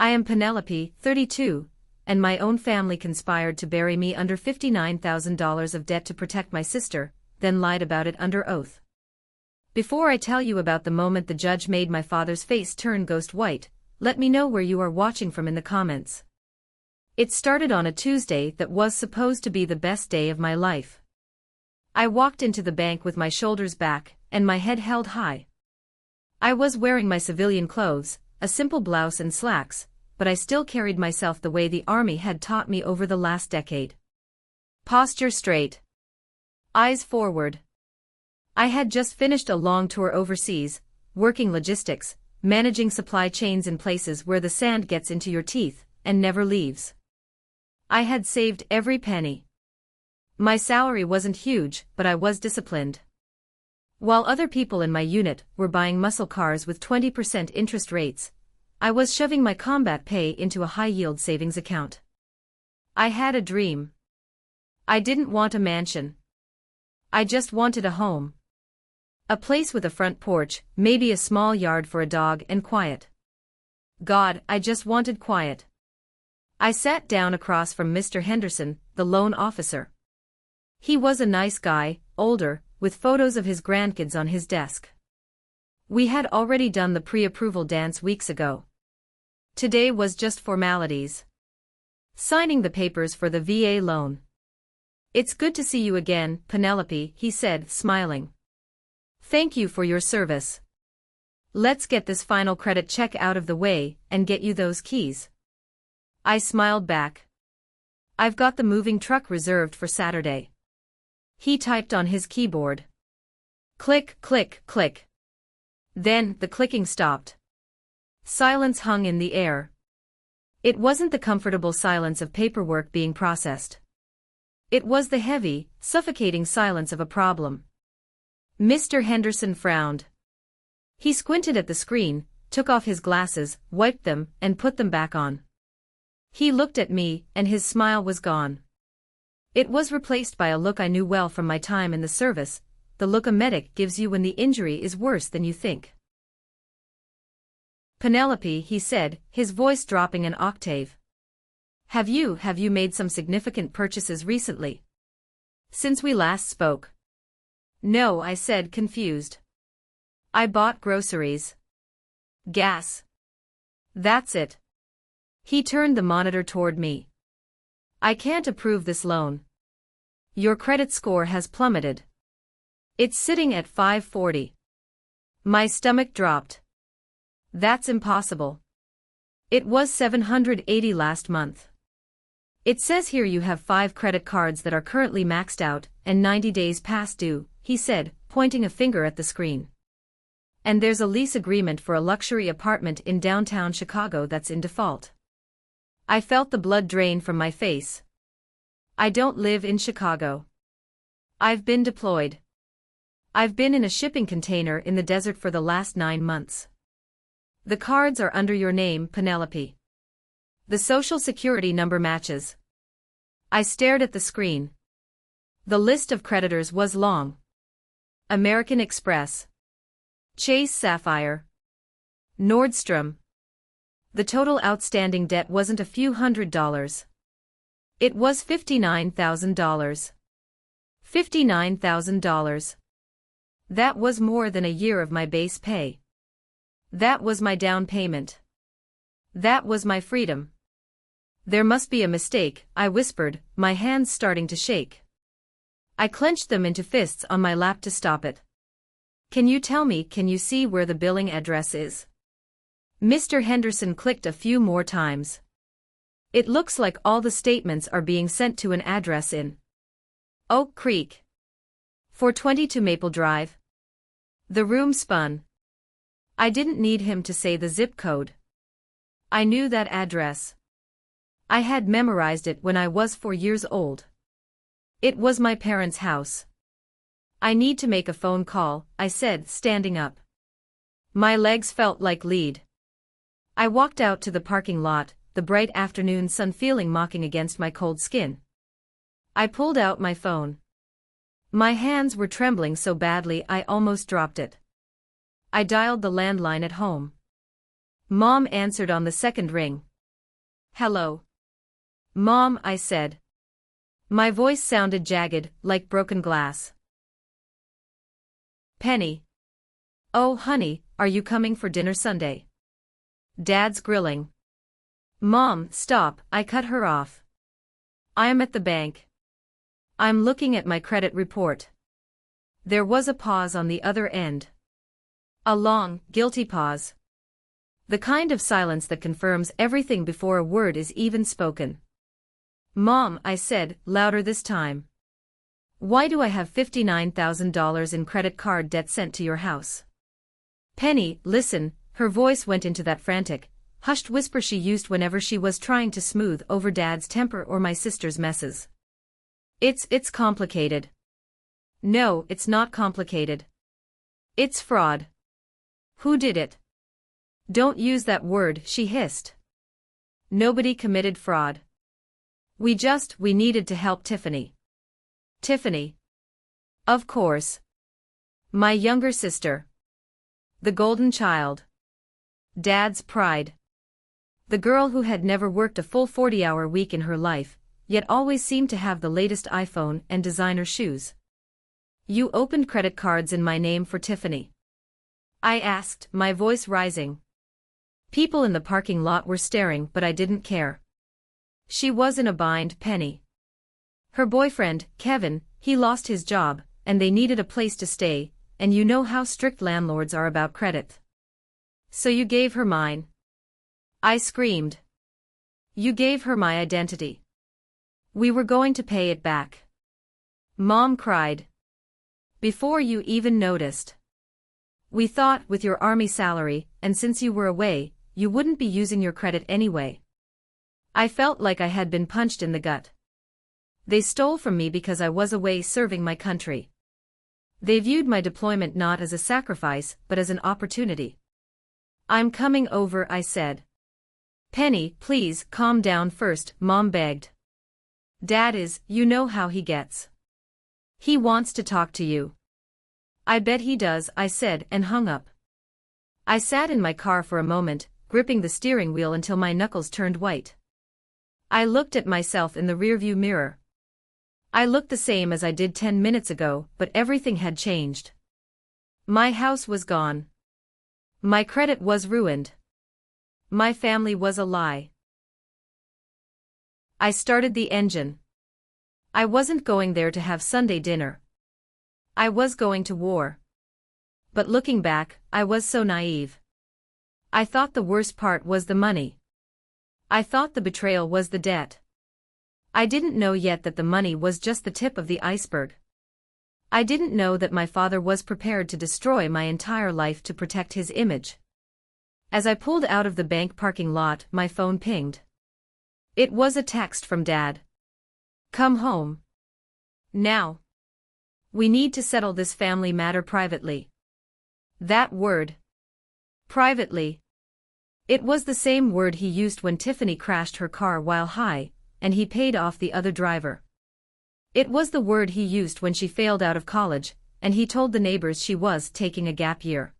I am Penelope, 32, and my own family conspired to bury me under $59,000 of debt to protect my sister, then lied about it under oath. Before I tell you about the moment the judge made my father's face turn ghost white, let me know where you are watching from in the comments. It started on a Tuesday that was supposed to be the best day of my life. I walked into the bank with my shoulders back and my head held high. I was wearing my civilian clothes, a simple blouse and slacks, but I still carried myself the way the army had taught me over the last decade. Posture straight. Eyes forward. I had just finished a long tour overseas, working logistics, managing supply chains in places where the sand gets into your teeth and never leaves. I had saved every penny. My salary wasn't huge, but I was disciplined. While other people in my unit were buying muscle cars with 20% interest rates, I was shoving my combat pay into a high-yield savings account. I had a dream. I didn't want a mansion. I just wanted a home. A place with a front porch, maybe a small yard for a dog, and quiet. God, I just wanted quiet. I sat down across from Mr. Henderson, the loan officer. He was a nice guy, older, with photos of his grandkids on his desk. We had already done the pre-approval dance weeks ago. Today was just formalities. Signing the papers for the VA loan. It's good to see you again, Penelope, he said, smiling. Thank you for your service. Let's get this final credit check out of the way and get you those keys. I smiled back. I've got the moving truck reserved for Saturday. He typed on his keyboard. Click, click, click. Then, the clicking stopped. Silence hung in the air. It wasn't the comfortable silence of paperwork being processed. It was the heavy, suffocating silence of a problem. Mr. Henderson frowned. He squinted at the screen, took off his glasses, wiped them, and put them back on. He looked at me, and his smile was gone. It was replaced by a look I knew well from my time in the service, the look a medic gives you when the injury is worse than you think. Penelope, he said, his voice dropping an octave. Have you made some significant purchases recently? Since we last spoke. No, I said, confused. I bought groceries. Gas. That's it. He turned the monitor toward me. I can't approve this loan. Your credit score has plummeted. It's sitting at 540. My stomach dropped. That's impossible. It was 780 last month. It says here you have 5 credit cards that are currently maxed out and 90 days past due, he said, pointing a finger at the screen. And there's a lease agreement for a luxury apartment in downtown Chicago that's in default. I felt the blood drain from my face. I don't live in Chicago. I've been deployed. I've been in a shipping container in the desert for the last 9 months. The cards are under your name, Penelope. The social security number matches. I stared at the screen. The list of creditors was long. American Express. Chase Sapphire. Nordstrom. The total outstanding debt wasn't a few $100s. It was $59,000. $59,000. That was more than a year of my base pay. That was my down payment. That was my freedom. There must be a mistake, I whispered, my hands starting to shake. I clenched them into fists on my lap to stop it. Can you see where the billing address is? Mr. Henderson clicked a few more times. It looks like all the statements are being sent to an address in Oak Creek. 422 Maple Drive. The room spun. I didn't need him to say the zip code. I knew that address. I had memorized it when I was 4 years old. It was my parents' house. I need to make a phone call, I said, standing up. My legs felt like lead. I walked out to the parking lot, the bright afternoon sun feeling mocking against my cold skin. I pulled out my phone. My hands were trembling so badly I almost dropped it. I dialed the landline at home. Mom answered on the second ring. Hello. Mom, I said. My voice sounded jagged, like broken glass. Penny. Oh, honey, are you coming for dinner Sunday? Dad's grilling. Mom, stop, I cut her off. I'm at the bank. I'm looking at my credit report. There was a pause on the other end. A long, guilty pause. The kind of silence that confirms everything before a word is even spoken. Mom, I said, louder this time. Why do I have $59,000 in credit card debt sent to your house? Penny, listen, her voice went into that frantic, hushed whisper she used whenever she was trying to smooth over Dad's temper or my sister's messes. It's complicated. No, it's not complicated. It's fraud. Who did it? Don't use that word, she hissed. Nobody committed fraud. We needed to help Tiffany. Tiffany. Of course. My younger sister. The golden child. Dad's pride. The girl who had never worked a full 40-hour week in her life, yet always seemed to have the latest iPhone and designer shoes. You opened credit cards in my name for Tiffany? I asked, my voice rising. People in the parking lot were staring, but I didn't care. She was in a bind, Penny. Her boyfriend, Kevin, he lost his job, and they needed a place to stay, and you know how strict landlords are about credit. So you gave her mine. I screamed. You gave her my identity. We were going to pay it back. Mom cried. Before you even noticed. We thought, with your army salary, and since you were away, you wouldn't be using your credit anyway. I felt like I had been punched in the gut. They stole from me because I was away serving my country. They viewed my deployment not as a sacrifice, but as an opportunity. I'm coming over, I said. Penny, please, calm down first, Mom begged. Dad is, you know how he gets. He wants to talk to you. I bet he does, I said, and hung up. I sat in my car for a moment, gripping the steering wheel until my knuckles turned white. I looked at myself in the rearview mirror. I looked the same as I did 10 minutes ago, but everything had changed. My house was gone. My credit was ruined. My family was a lie. I started the engine. I wasn't going there to have Sunday dinner. I was going to war. But looking back, I was so naive. I thought the worst part was the money. I thought the betrayal was the debt. I didn't know yet that the money was just the tip of the iceberg. I didn't know that my father was prepared to destroy my entire life to protect his image. As I pulled out of the bank parking lot, my phone pinged. It was a text from Dad. Come home. Now. We need to settle this family matter privately. That word. Privately. It was the same word he used when Tiffany crashed her car while high, and he paid off the other driver. It was the word he used when she failed out of college, and he told the neighbors she was taking a gap year.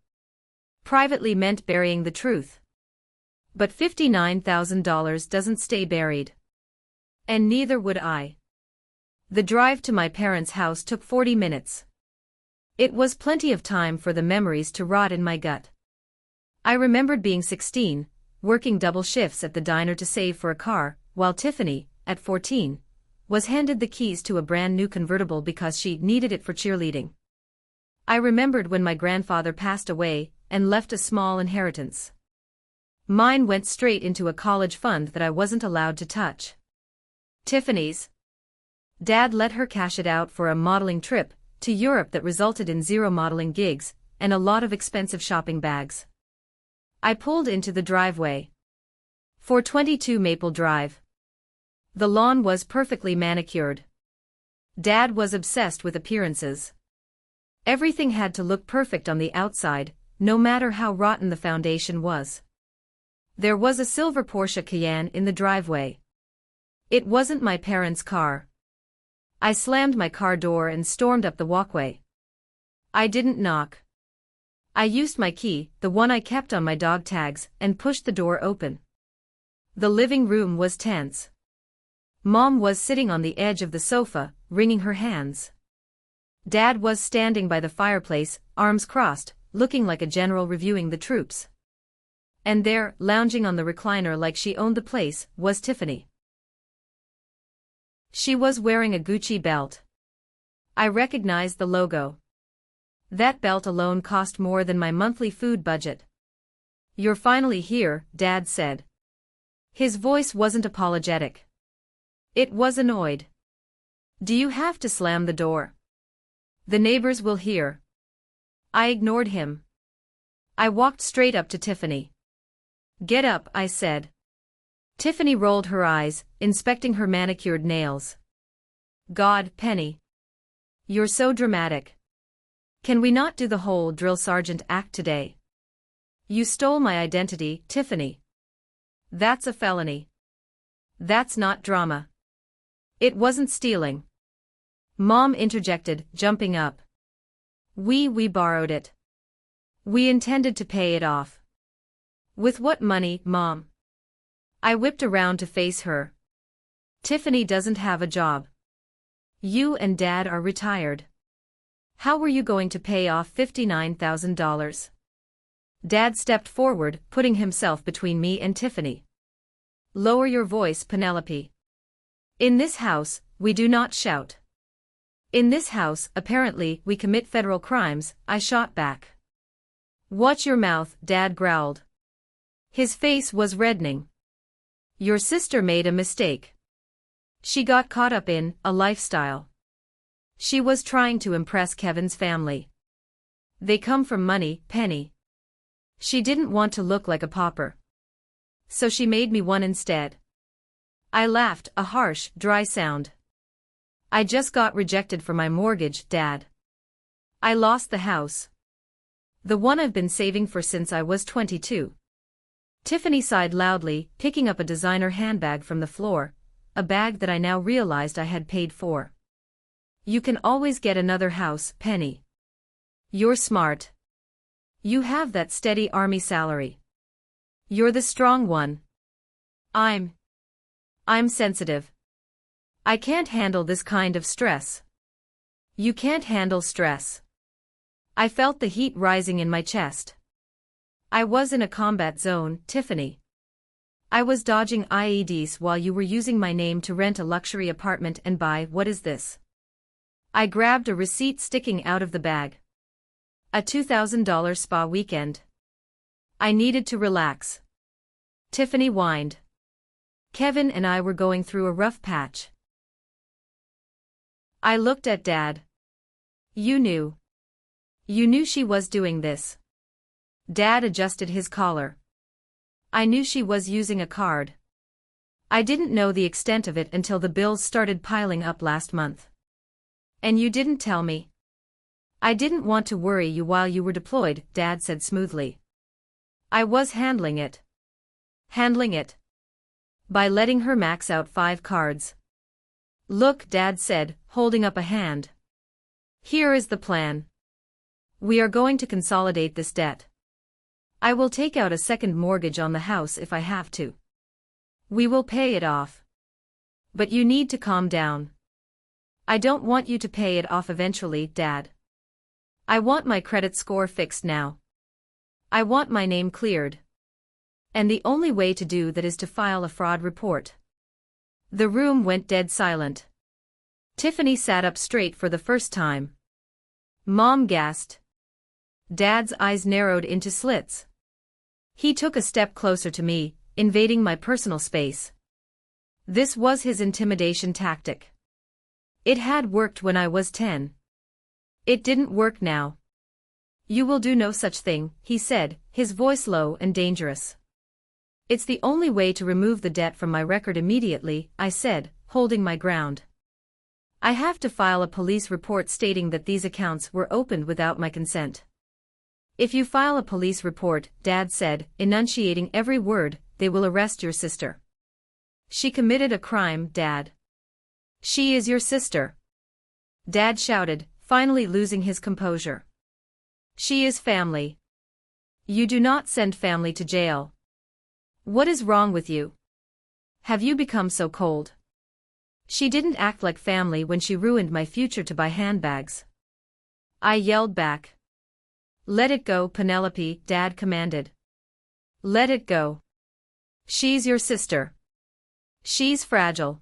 Privately meant burying the truth. But $59,000 doesn't stay buried. And neither would I. The drive to my parents' house took 40 minutes. It was plenty of time for the memories to rot in my gut. I remembered being 16, working double shifts at the diner to save for a car, while Tiffany, at 14, was handed the keys to a brand new convertible because she needed it for cheerleading. I remembered when my grandfather passed away and left a small inheritance. Mine went straight into a college fund that I wasn't allowed to touch. Tiffany's. Dad let her cash it out for a modeling trip to Europe that resulted in 0 modeling gigs and a lot of expensive shopping bags. I pulled into the driveway. 422 Maple Drive. The lawn was perfectly manicured. Dad was obsessed with appearances. Everything had to look perfect on the outside, no matter how rotten the foundation was. There was a silver Porsche Cayenne in the driveway. It wasn't my parents' car. I slammed my car door and stormed up the walkway. I didn't knock. I used my key, the one I kept on my dog tags, and pushed the door open. The living room was tense. Mom was sitting on the edge of the sofa, wringing her hands. Dad was standing by the fireplace, arms crossed, looking like a general reviewing the troops. And there, lounging on the recliner like she owned the place, was Tiffany. She was wearing a Gucci belt. I recognized the logo. That belt alone cost more than my monthly food budget. "You're finally here," Dad said. His voice wasn't apologetic. It was annoyed. "Do you have to slam the door? The neighbors will hear." I ignored him. I walked straight up to Tiffany. "Get up," I said. Tiffany rolled her eyes, inspecting her manicured nails. "God, Penny. You're so dramatic. Can we not do the whole drill sergeant act today? You stole my identity, Tiffany. That's a felony. That's not drama." "It wasn't stealing," Mom interjected, jumping up. We borrowed it. We intended to pay it off." "With what money, Mom?" I whipped around to face her. "Tiffany doesn't have a job. You and Dad are retired. How were you going to pay off $59,000? Dad stepped forward, putting himself between me and Tiffany. "Lower your voice, Penelope. In this house, we do not shout." "In this house, apparently, we commit federal crimes," I shot back. "Watch your mouth," Dad growled. His face was reddening. "Your sister made a mistake. She got caught up in a lifestyle. She was trying to impress Kevin's family. They come from money, Penny. She didn't want to look like a pauper. So she made me one instead." I laughed, a harsh, dry sound. "I just got rejected for my mortgage, Dad. I lost the house. The one I've been saving for since I was 22. Tiffany sighed loudly, picking up a designer handbag from the floor, a bag that I now realized I had paid for. "You can always get another house, Penny. You're smart. You have that steady army salary. You're the strong one. I'm sensitive. I can't handle this kind of stress." "You can't handle stress." I felt the heat rising in my chest. "I was in a combat zone, Tiffany. I was dodging IEDs while you were using my name to rent a luxury apartment and buy, what is this?" I grabbed a receipt sticking out of the bag. "A $2,000 spa weekend. I needed to relax." Tiffany whined. "Kevin and I were going through a rough patch." I looked at Dad. You knew. You knew she was doing this." Dad adjusted his collar. "I knew she was using a card. I didn't know the extent of it until the bills started piling up last month." "And you didn't tell me." "I didn't want to worry you while you were deployed," Dad said smoothly. "I was handling it." "Handling it?" "By letting her max out 5 cards. Look," Dad said, holding up a hand. "Here is the plan. We are going to consolidate this debt. I will take out a second mortgage on the house if I have to. We will pay it off. But you need to calm down. I don't want you to pay it off eventually, Dad. I want my credit score fixed now. I want my name cleared. And the only way to do that is to file a fraud report." The room went dead silent. Tiffany sat up straight for the first time. Mom gasped. Dad's eyes narrowed into slits. He took a step closer to me, invading my personal space. This was his intimidation tactic. It had worked when I was 10. It didn't work now. "You will do no such thing," he said, his voice low and dangerous. "It's the only way to remove the debt from my record immediately," I said, holding my ground. "I have to file a police report stating that these accounts were opened without my consent." "If you file a police report," Dad said, enunciating every word, "they will arrest your sister." "She committed a crime, Dad." "She is your sister," Dad shouted, finally losing his composure. "She is family. You do not send family to jail. What is wrong with you?" Have you become so cold? She didn't act like family when she ruined my future to buy handbags. I yelled back. Let it go, Penelope, Dad commanded. Let it go. She's your sister. She's fragile.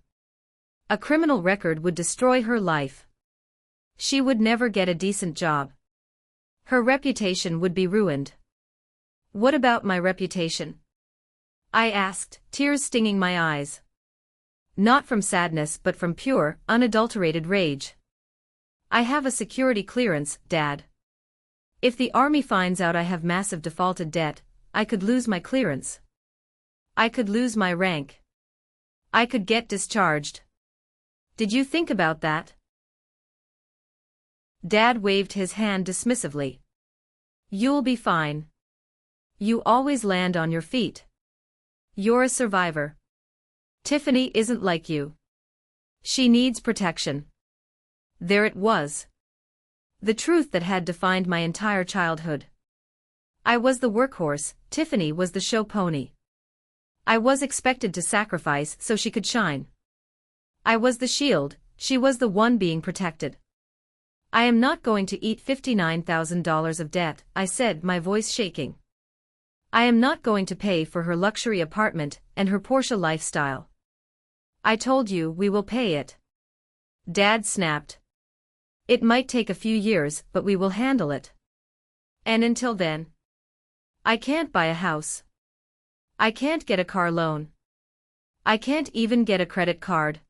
A criminal record would destroy her life. She would never get a decent job. Her reputation would be ruined. What about my reputation? I asked, tears stinging my eyes. Not from sadness but from pure, unadulterated rage. I have a security clearance, Dad. If the army finds out I have massive defaulted debt, I could lose my clearance. I could lose my rank. I could get discharged. Did you think about that? Dad waved his hand dismissively. You'll be fine. You always land on your feet. You're a survivor. Tiffany isn't like you. She needs protection. There it was. The truth that had defined my entire childhood. I was the workhorse, Tiffany was the show pony. I was expected to sacrifice so she could shine. I was the shield, she was the one being protected. I am not going to eat $59,000 of debt, I said, my voice shaking. I am not going to pay for her luxury apartment and her Porsche lifestyle. I told you we will pay it. Dad snapped. It might take a few years, but we will handle it. And until then, I can't buy a house. I can't get a car loan. I can't even get a credit card.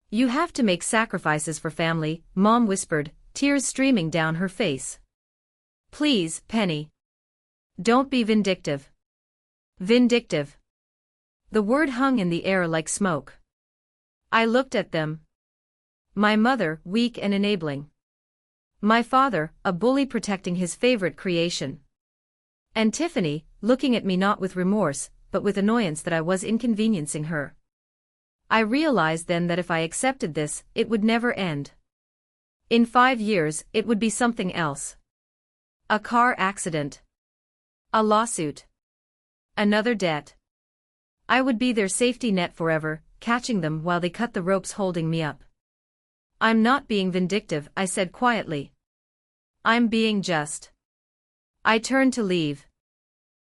You have to make sacrifices for family, Mom whispered, tears streaming down her face. Please, Penny. Don't be vindictive. Vindictive. The word hung in the air like smoke. I looked at them. My mother, weak and enabling. My father, a bully protecting his favorite creation. And Tiffany, looking at me not with remorse, but with annoyance that I was inconveniencing her. I realized then that if I accepted this, it would never end. In 5 years, it would be something else. A car accident. A lawsuit. Another debt. I would be their safety net forever, catching them while they cut the ropes holding me up. I'm not being vindictive, I said quietly. I'm being just. I turned to leave.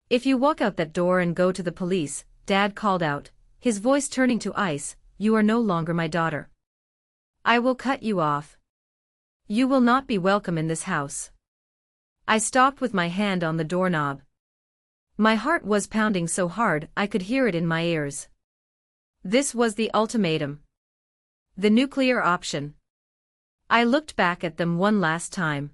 If you walk out that door and go to the police, Dad called out, his voice turning to ice, you are no longer my daughter. I will cut you off. You will not be welcome in this house. I stopped with my hand on the doorknob. My heart was pounding so hard I could hear it in my ears. This was the ultimatum. The nuclear option. I looked back at them one last time.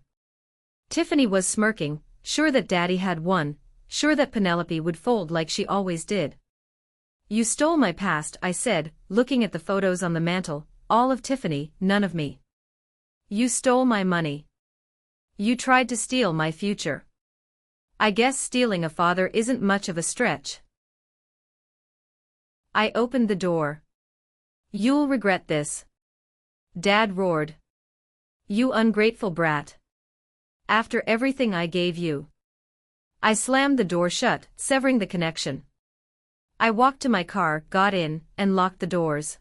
Tiffany was smirking, sure that Daddy had won, sure that Penelope would fold like she always did. You stole my past, I said, looking at the photos on the mantel, all of Tiffany, none of me. You stole my money. You tried to steal my future. I guess stealing a father isn't much of a stretch. I opened the door. You'll regret this. Dad roared. You ungrateful brat. After everything I gave you. I slammed the door shut, severing the connection. I walked to my car, got in, and locked the doors.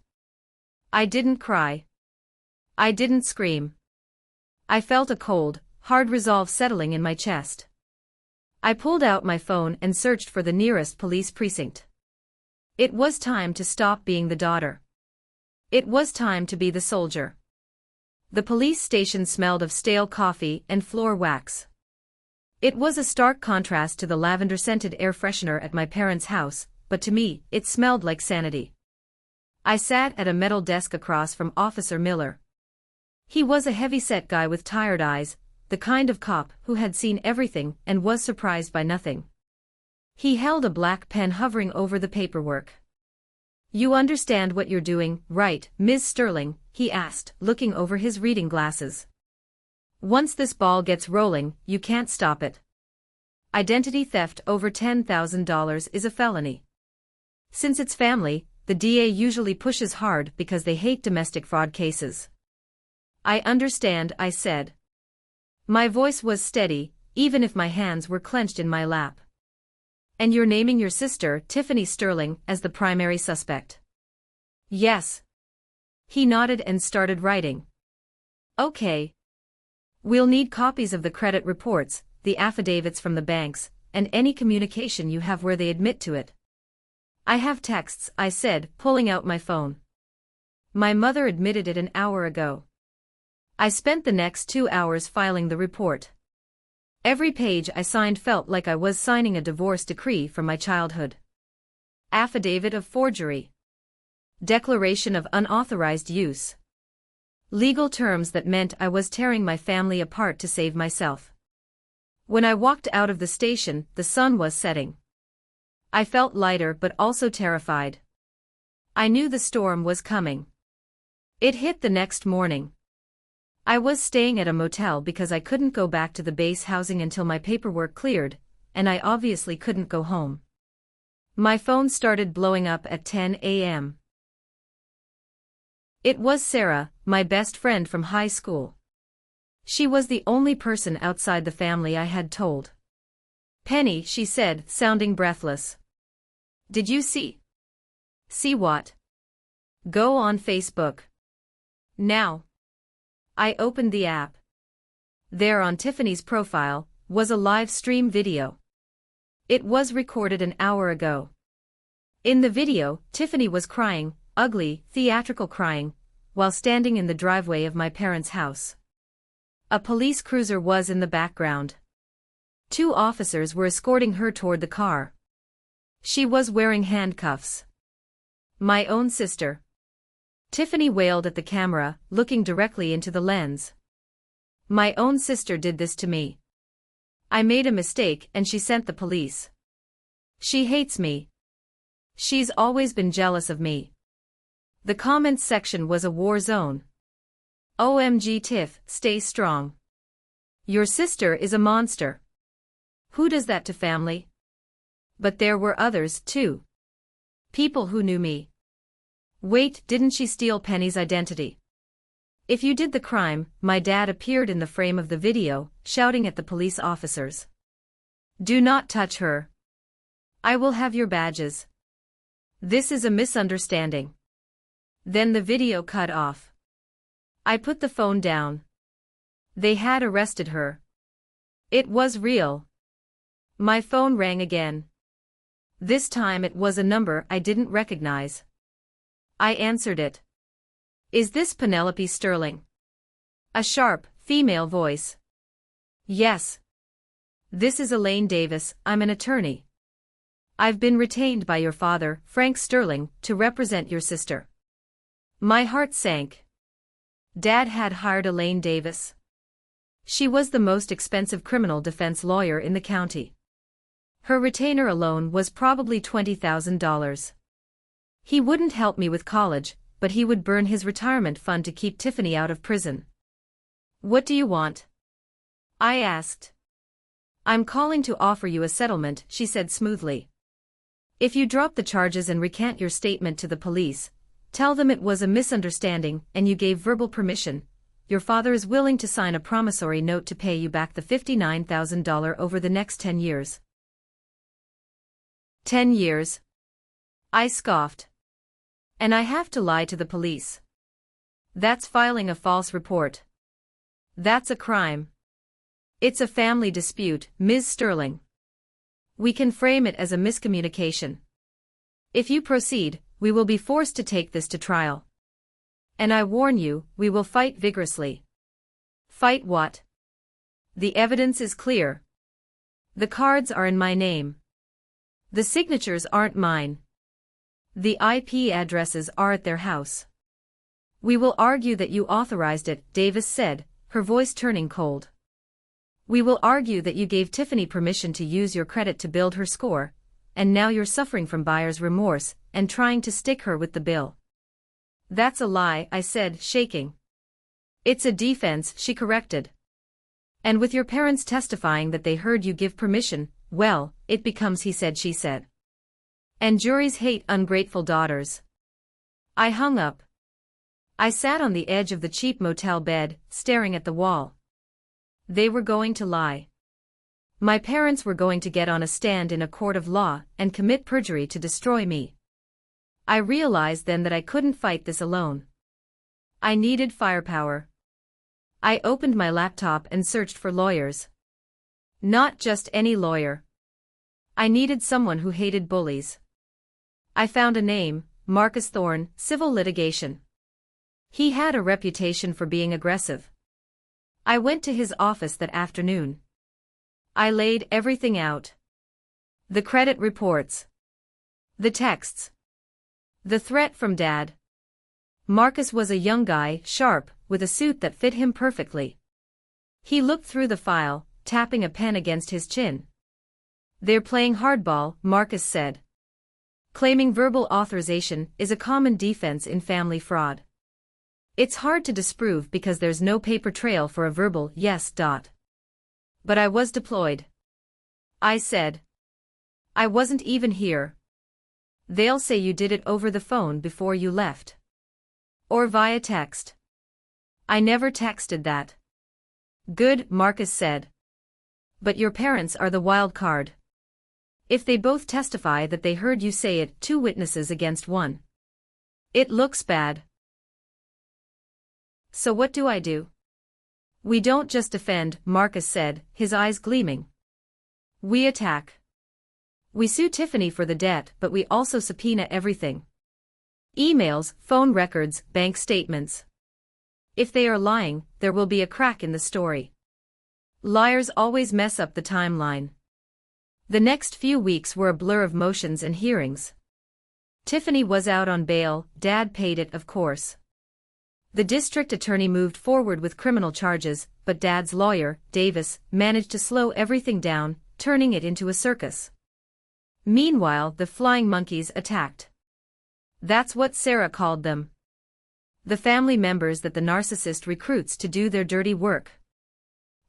I didn't cry. I didn't scream. I felt a cold, hard resolve settling in my chest. I pulled out my phone and searched for the nearest police precinct. It was time to stop being the daughter. It was time to be the soldier. The police station smelled of stale coffee and floor wax. It was a stark contrast to the lavender-scented air freshener at my parents' house, but to me, it smelled like sanity. I sat at a metal desk across from Officer Miller. He was a heavy-set guy with tired eyes, the kind of cop who had seen everything and was surprised by nothing. He held a black pen hovering over the paperwork. You understand what you're doing, right, Ms. Sterling? He asked, looking over his reading glasses. Once this ball gets rolling, you can't stop it. Identity theft over $10,000 is a felony. Since it's family, the DA usually pushes hard because they hate domestic fraud cases. I understand, I said. My voice was steady, even if my hands were clenched in my lap. And you're naming your sister, Tiffany Sterling, as the primary suspect. Yes. He nodded and started writing. Okay. We'll need copies of the credit reports, the affidavits from the banks, and any communication you have where they admit to it. I have texts, I said, pulling out my phone. My mother admitted it an hour ago. I spent the next 2 hours filing the report. Every page I signed felt like I was signing a divorce decree from my childhood. Affidavit of forgery. Declaration of unauthorized use. Legal terms that meant I was tearing my family apart to save myself. When I walked out of the station, the sun was setting. I felt lighter but also terrified. I knew the storm was coming. It hit the next morning. I was staying at a motel because I couldn't go back to the base housing until my paperwork cleared, and I obviously couldn't go home. My phone started blowing up at 10 a.m. It was Sarah, my best friend from high school. She was the only person outside the family I had told. Penny, she said, sounding breathless. Did you see? See what? Go on Facebook. Now. I opened the app. There on Tiffany's profile was a live stream video. It was recorded an hour ago. In the video, Tiffany was crying, ugly, theatrical crying, while standing in the driveway of my parents' house. A police cruiser was in the background. 2 officers were escorting her toward the car. She was wearing handcuffs. My own sister. Tiffany wailed at the camera, looking directly into the lens. My own sister did this to me. I made a mistake and she sent the police. She hates me. She's always been jealous of me. The comments section was a war zone. OMG Tiff, stay strong. Your sister is a monster. Who does that to family? But there were others, too. People who knew me. Wait, didn't she steal Penny's identity? If you did the crime, my dad appeared in the frame of the video, shouting at the police officers. Do not touch her. I will have your badges. This is a misunderstanding. Then the video cut off. I put the phone down. They had arrested her. It was real. My phone rang again. This time it was a number I didn't recognize. I answered it. Is this Penelope Sterling? A sharp, female voice. Yes. This is Elaine Davis, I'm an attorney. I've been retained by your father, Frank Sterling, to represent your sister. My heart sank. Dad had hired Elaine Davis. She was the most expensive criminal defense lawyer in the county. Her retainer alone was probably $20,000. He wouldn't help me with college, but he would burn his retirement fund to keep Tiffany out of prison. What do you want? I asked. I'm calling to offer you a settlement, she said smoothly. If you drop the charges and recant your statement to the police, tell them it was a misunderstanding and you gave verbal permission, your father is willing to sign a promissory note to pay you back the $59,000 over the next 10 years. 10 years? I scoffed. And I have to lie to the police. That's filing a false report. That's a crime. It's a family dispute, Ms. Sterling. We can frame it as a miscommunication. If you proceed, we will be forced to take this to trial. And I warn you, we will fight vigorously. Fight what? The evidence is clear. The cards are in my name. The signatures aren't mine. The IP addresses are at their house. We will argue that you authorized it, Davis said, her voice turning cold. We will argue that you gave Tiffany permission to use your credit to build her score, and now you're suffering from buyer's remorse and trying to stick her with the bill. That's a lie, I said, shaking. It's a defense, she corrected. And with your parents testifying that they heard you give permission, well, it becomes he said she said. And juries hate ungrateful daughters. I hung up. I sat on the edge of the cheap motel bed, staring at the wall. They were going to lie. My parents were going to get on a stand in a court of law and commit perjury to destroy me. I realized then that I couldn't fight this alone. I needed firepower. I opened my laptop and searched for lawyers. Not just any lawyer. I needed someone who hated bullies. I found a name, Marcus Thorne, civil litigation. He had a reputation for being aggressive. I went to his office that afternoon. I laid everything out. The credit reports. The texts. The threat from Dad. Marcus was a young guy, sharp, with a suit that fit him perfectly. He looked through the file, tapping a pen against his chin. "They're playing hardball," Marcus said. Claiming verbal authorization is a common defense in family fraud. It's hard to disprove because there's no paper trail for a verbal yes. But I was deployed. I said. I wasn't even here. They'll say you did it over the phone before you left. Or via text. I never texted that. Good, Marcus said. But your parents are the wild card. If they both testify that they heard you say it, 2 witnesses against 1. It looks bad. So what do I do? We don't just defend, Marcus said, his eyes gleaming. We attack. We sue Tiffany for the debt, but we also subpoena everything. Emails, phone records, bank statements. If they are lying, there will be a crack in the story. Liars always mess up the timeline. The next few weeks were a blur of motions and hearings. Tiffany was out on bail, Dad paid it, of course. The district attorney moved forward with criminal charges, but Dad's lawyer, Davis, managed to slow everything down, turning it into a circus. Meanwhile, the flying monkeys attacked. That's what Sarah called them. The family members that the narcissist recruits to do their dirty work.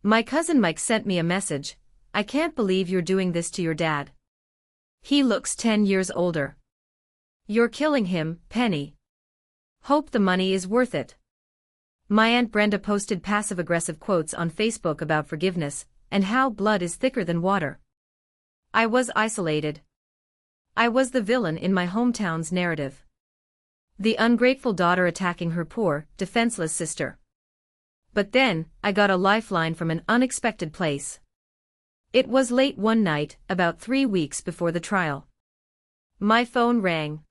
My cousin Mike sent me a message. "I can't believe you're doing this to your dad. He looks 10 years older. You're killing him, Penny. Hope the money is worth it." My Aunt Brenda posted passive-aggressive quotes on Facebook about forgiveness, and how blood is thicker than water. I was isolated. I was the villain in my hometown's narrative. The ungrateful daughter attacking her poor, defenseless sister. But then, I got a lifeline from an unexpected place. It was late one night, about 3 weeks before the trial. My phone rang.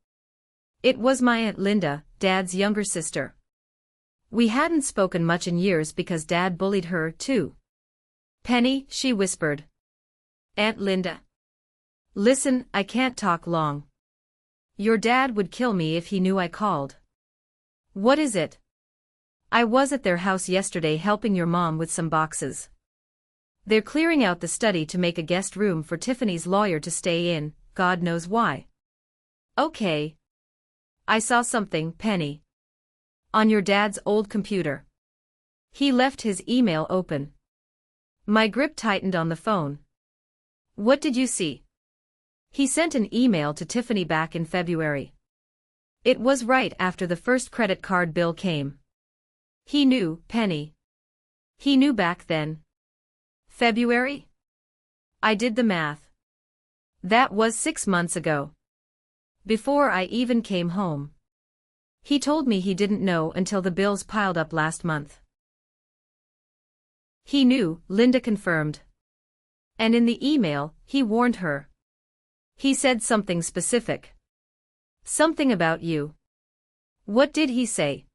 It was my Aunt Linda, Dad's younger sister. We hadn't spoken much in years because Dad bullied her, too. "Penny," she whispered. "Aunt Linda. Listen, I can't talk long. Your dad would kill me if he knew I called." "What is it?" "I was at their house yesterday helping your mom with some boxes. They're clearing out the study to make a guest room for Tiffany's lawyer to stay in, God knows why." "Okay. I saw something, Penny. On your dad's old computer. He left his email open." My grip tightened on the phone. "What did you see?" "He sent an email to Tiffany back in February. It was right after the first credit card bill came. He knew, Penny. He knew back then." "February?" I did the math. That was 6 months ago. Before I even came home. He told me he didn't know until the bills piled up last month. He knew, Linda confirmed. And in the email, he warned her. He said something specific. Something about you. What did he say?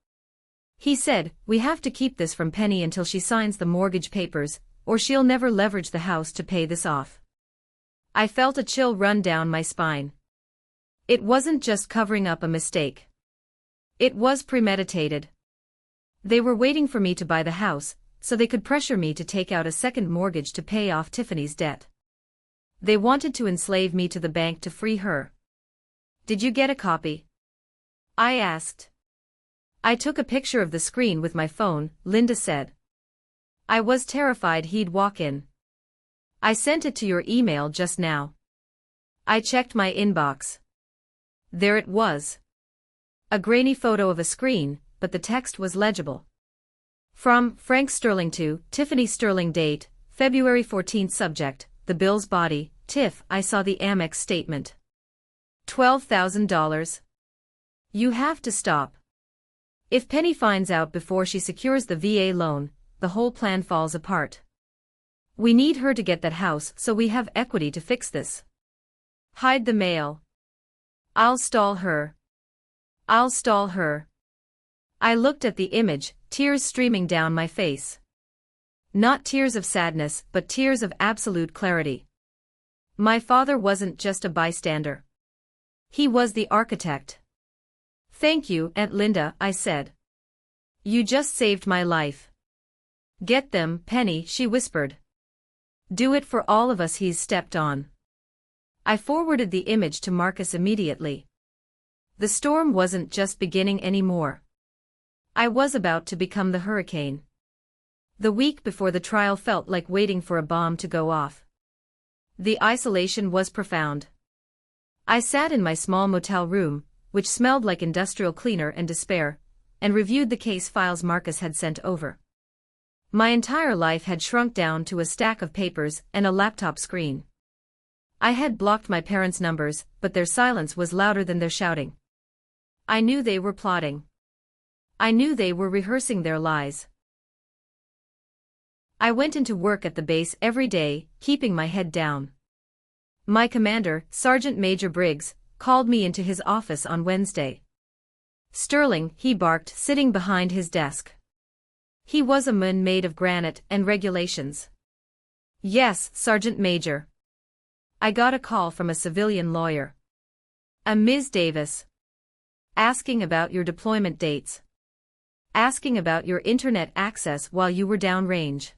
He said, "We have to keep this from Penny until she signs the mortgage papers, or she'll never leverage the house to pay this off." I felt a chill run down my spine. It wasn't just covering up a mistake. It was premeditated. They were waiting for me to buy the house, so they could pressure me to take out a second mortgage to pay off Tiffany's debt. They wanted to enslave me to the bank to free her. "Did you get a copy?" I asked. "I took a picture of the screen with my phone," Linda said. "I was terrified he'd walk in. I sent it to your email just now." I checked my inbox. There it was. A grainy photo of a screen, but the text was legible. From Frank Sterling to Tiffany Sterling. Date, February 14. Subject, the bill's body, Tiff. I saw the Amex statement. $12,000. You have to stop. If Penny finds out before she secures the VA loan, the whole plan falls apart. We need her to get that house so we have equity to fix this. Hide the mail. I'll stall her. I'll stall her. I looked at the image, tears streaming down my face. Not tears of sadness, but tears of absolute clarity. My father wasn't just a bystander. He was the architect. Thank you, Aunt Linda, I said. You just saved my life. Get them, Penny, she whispered. Do it for all of us he's stepped on. I forwarded the image to Marcus immediately. The storm wasn't just beginning anymore. I was about to become the hurricane. The week before the trial felt like waiting for a bomb to go off. The isolation was profound. I sat in my small motel room, which smelled like industrial cleaner and despair, and reviewed the case files Marcus had sent over. My entire life had shrunk down to a stack of papers and a laptop screen. I had blocked my parents' numbers, but their silence was louder than their shouting. I knew they were plotting. I knew they were rehearsing their lies. I went into work at the base every day, keeping my head down. My commander, Sergeant Major Briggs, called me into his office on Wednesday. Sterling, he barked, sitting behind his desk. He was a man made of granite and regulations. Yes, Sergeant Major. I got a call from a civilian lawyer. A Ms. Davis. Asking about your deployment dates. Asking about your internet access while you were downrange.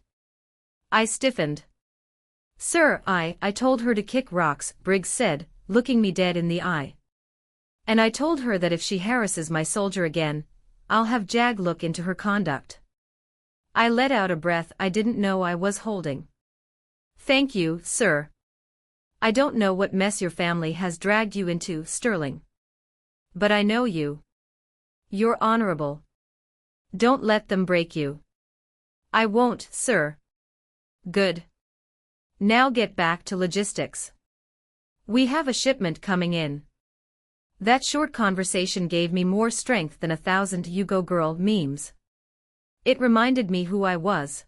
I stiffened. Sir, I told her to kick rocks, Briggs said, looking me dead in the eye. And I told her that if she harasses my soldier again, I'll have JAG look into her conduct. I let out a breath I didn't know I was holding. Thank you, sir. I don't know what mess your family has dragged you into, Sterling. But I know you. You're honorable. Don't let them break you. I won't, sir. Good. Now get back to logistics. We have a shipment coming in. That short conversation gave me more strength than 1,000 You Go Girl memes. It reminded me who I was.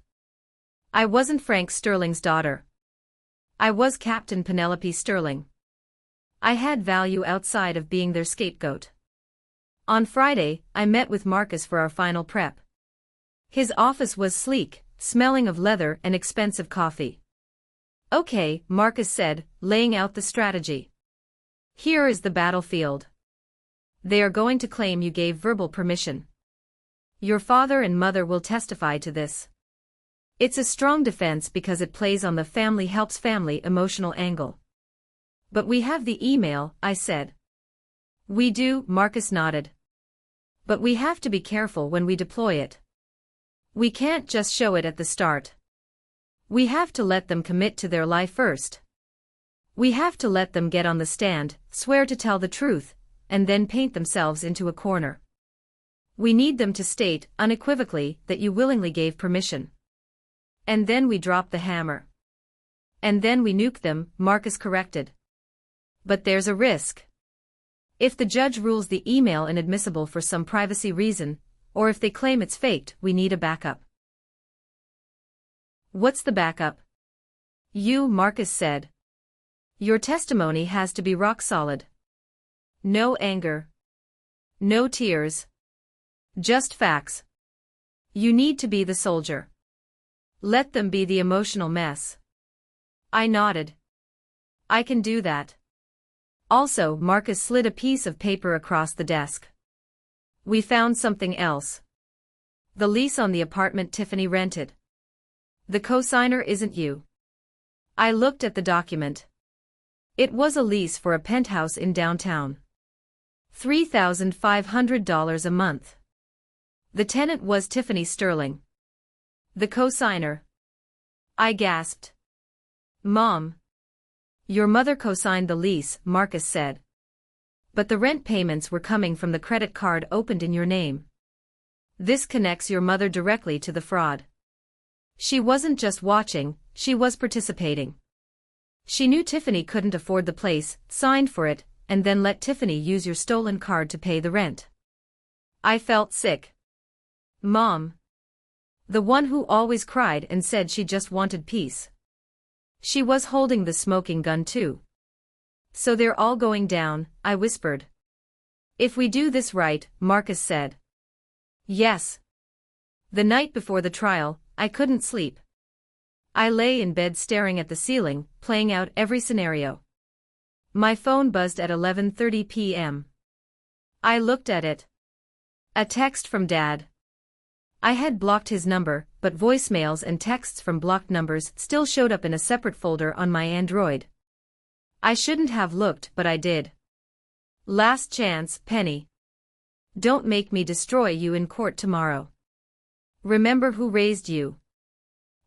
I wasn't Frank Sterling's daughter. I was Captain Penelope Sterling. I had value outside of being their scapegoat. On Friday, I met with Marcus for our final prep. His office was sleek, smelling of leather and expensive coffee. Okay, Marcus said, laying out the strategy. Here is the battlefield. They are going to claim you gave verbal permission. Your father and mother will testify to this. It's a strong defense because it plays on the family helps family emotional angle. But we have the email, I said. We do, Marcus nodded. But we have to be careful when we deploy it. We can't just show it at the start. We have to let them commit to their lie first. We have to let them get on the stand, swear to tell the truth, and then paint themselves into a corner. We need them to state, unequivocally, that you willingly gave permission. And then we drop the hammer. And then we nuke them, Marcus corrected. But there's a risk. If the judge rules the email inadmissible for some privacy reason, or if they claim it's faked, we need a backup. What's the backup? You, Marcus said. Your testimony has to be rock solid. No anger. No tears. Just facts. You need to be the soldier. Let them be the emotional mess. I nodded. I can do that. Also, Marcus slid a piece of paper across the desk. We found something else. The lease on the apartment Tiffany rented. The co-signer isn't you. I looked at the document. It was a lease for a penthouse in downtown. $3,500 a month. The tenant was Tiffany Sterling. The co-signer. I gasped. Mom. Your mother co-signed the lease, Marcus said. But the rent payments were coming from the credit card opened in your name. This connects your mother directly to the fraud. She wasn't just watching, she was participating. She knew Tiffany couldn't afford the place, signed for it, and then let Tiffany use your stolen card to pay the rent. I felt sick. Mom. The one who always cried and said she just wanted peace. She was holding the smoking gun too. So they're all going down, I whispered. If we do this right, Marcus said. Yes. The night before the trial, I couldn't sleep. I lay in bed staring at the ceiling, playing out every scenario. My phone buzzed at 11:30 p.m. I looked at it. A text from Dad. I had blocked his number, but voicemails and texts from blocked numbers still showed up in a separate folder on my Android. I shouldn't have looked, but I did. Last chance, Penny. Don't make me destroy you in court tomorrow. Remember who raised you.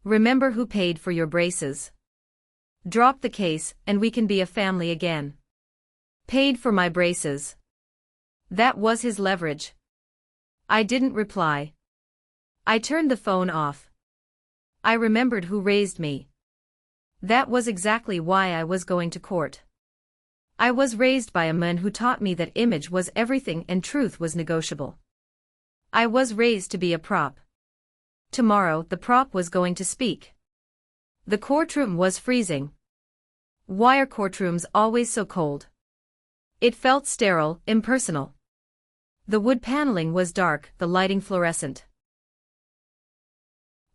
Remember who paid for your braces. Drop the case, and we can be a family again. Paid for my braces. That was his leverage. I didn't reply. I turned the phone off. I remembered who raised me. That was exactly why I was going to court. I was raised by a man who taught me that image was everything and truth was negotiable. I was raised to be a prop. Tomorrow the prop was going to speak. The courtroom was freezing. Why are courtrooms always so cold? It felt sterile, impersonal. The wood paneling was dark, the lighting fluorescent.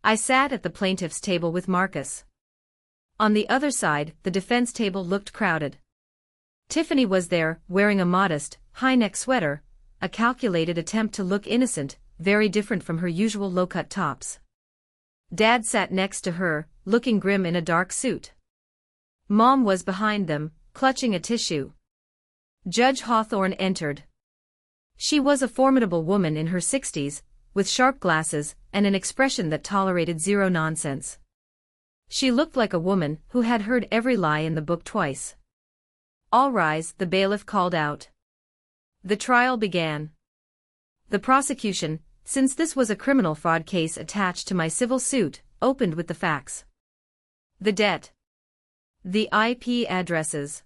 I sat at the plaintiff's table with Marcus. On the other side, the defense table looked crowded. Tiffany was there, wearing a modest, high-neck sweater, a calculated attempt to look innocent, very different from her usual low-cut tops. Dad sat next to her, looking grim in a dark suit. Mom was behind them, clutching a tissue. Judge Hawthorne entered. She was a formidable woman in her 60s, with sharp glasses and an expression that tolerated zero nonsense. She looked like a woman who had heard every lie in the book twice. All rise, the bailiff called out. The trial began. The prosecution, since this was a criminal fraud case attached to my civil suit, opened with the facts. The debt. The IP addresses.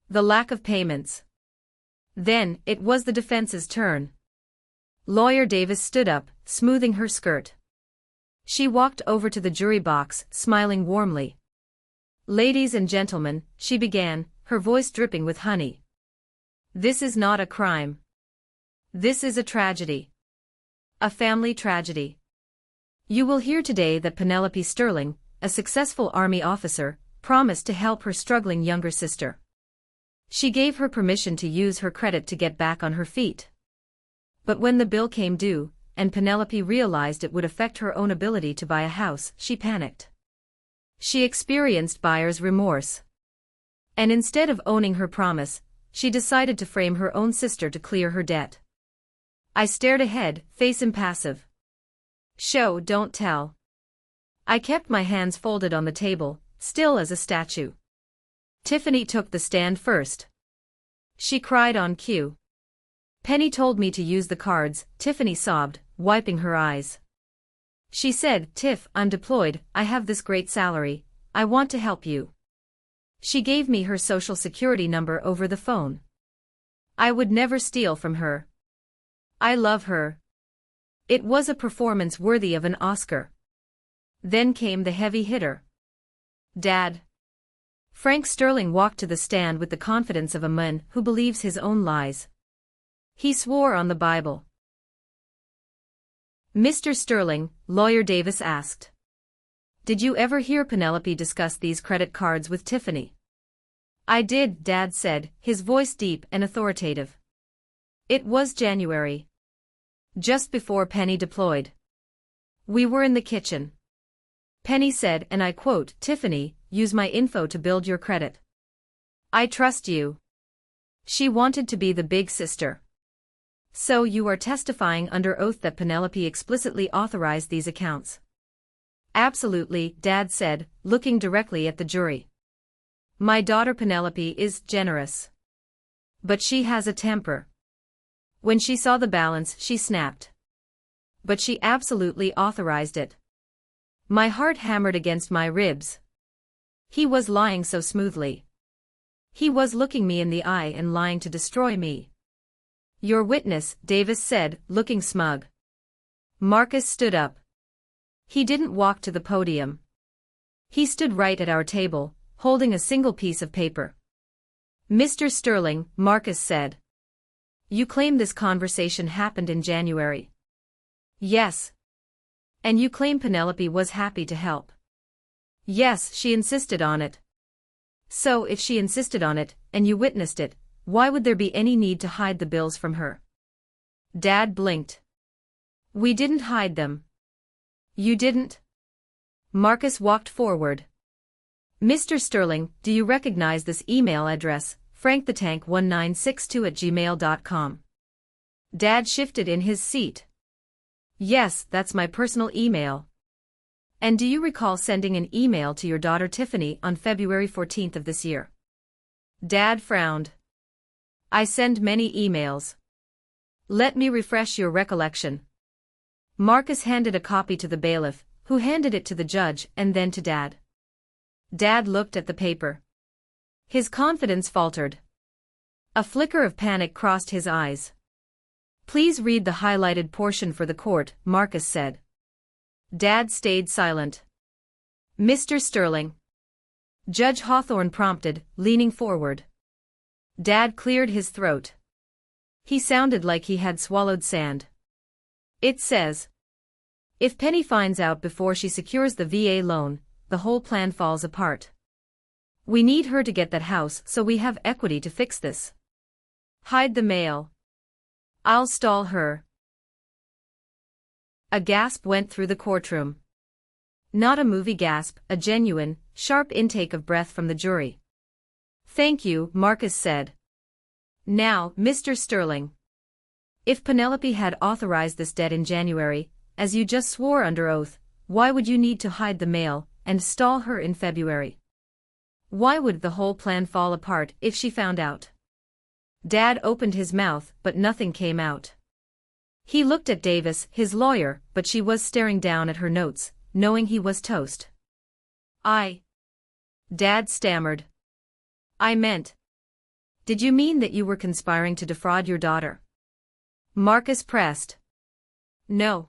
The lack of payments. Then, it was the defense's turn. Lawyer Davis stood up, smoothing her skirt. She walked over to the jury box, smiling warmly. Ladies and gentlemen, she began, her voice dripping with honey. This is not a crime. This is a tragedy. A family tragedy. You will hear today that Penelope Sterling, a successful Army officer, promised to help her struggling younger sister. She gave her permission to use her credit to get back on her feet. But when the bill came due, and Penelope realized it would affect her own ability to buy a house, she panicked. She experienced buyer's remorse. And instead of owning her promise, she decided to frame her own sister to clear her debt. I stared ahead, face impassive. Show, don't tell. I kept my hands folded on the table, still as a statue. Tiffany took the stand first. She cried on cue. Penny told me to use the cards, Tiffany sobbed, wiping her eyes. She said, Tiff, I'm deployed, I have this great salary, I want to help you. She gave me her social security number over the phone. I would never steal from her. I love her. It was a performance worthy of an Oscar. Then came the heavy hitter. Dad. Frank Sterling walked to the stand with the confidence of a man who believes his own lies. He swore on the Bible. Mr. Sterling, Lawyer Davis asked. Did you ever hear Penelope discuss these credit cards with Tiffany? I did, Dad said, his voice deep and authoritative. It was January. Just before Penny deployed. We were in the kitchen. Penny said, and I quote, Tiffany, use my info to build your credit. I trust you. She wanted to be the big sister. So you are testifying under oath that Penelope explicitly authorized these accounts? Absolutely, Dad said, looking directly at the jury. My daughter Penelope is generous. But she has a temper. When she saw the balance, she snapped. But she absolutely authorized it. My heart hammered against my ribs. He was lying so smoothly. He was looking me in the eye and lying to destroy me. Your witness, Davis said, looking smug. Marcus stood up. He didn't walk to the podium. He stood right at our table, holding a single piece of paper. Mr. Sterling, Marcus said. You claim this conversation happened in January. Yes. And you claim Penelope was happy to help. Yes, she insisted on it. So if she insisted on it, and you witnessed it, why would there be any need to hide the bills from her? Dad blinked. We didn't hide them. You didn't? Marcus walked forward. Mr. Sterling, do you recognize this email address, frankthetank1962@gmail.com? Dad shifted in his seat. Yes, that's my personal email. And do you recall sending an email to your daughter Tiffany on February 14th of this year? Dad frowned. I send many emails. Let me refresh your recollection. Marcus handed a copy to the bailiff, who handed it to the judge and then to Dad. Dad looked at the paper. His confidence faltered. A flicker of panic crossed his eyes. Please read the highlighted portion for the court, Marcus said. Dad stayed silent. Mr. Sterling. Judge Hawthorne prompted, leaning forward. Dad cleared his throat. He sounded like he had swallowed sand. It says, if Penny finds out before she secures the VA loan, the whole plan falls apart. We need her to get that house so we have equity to fix this. Hide the mail. I'll stall her. A gasp went through the courtroom. Not a movie gasp, a genuine, sharp intake of breath from the jury. Thank you, Marcus said. Now, Mr. Sterling. If Penelope had authorized this debt in January, as you just swore under oath, why would you need to hide the mail and stall her in February? Why would the whole plan fall apart if she found out? Dad opened his mouth, but nothing came out. He looked at Davis, his lawyer, but she was staring down at her notes, knowing he was toast. Dad stammered. I meant. Did you mean that you were conspiring to defraud your daughter? Marcus pressed. No.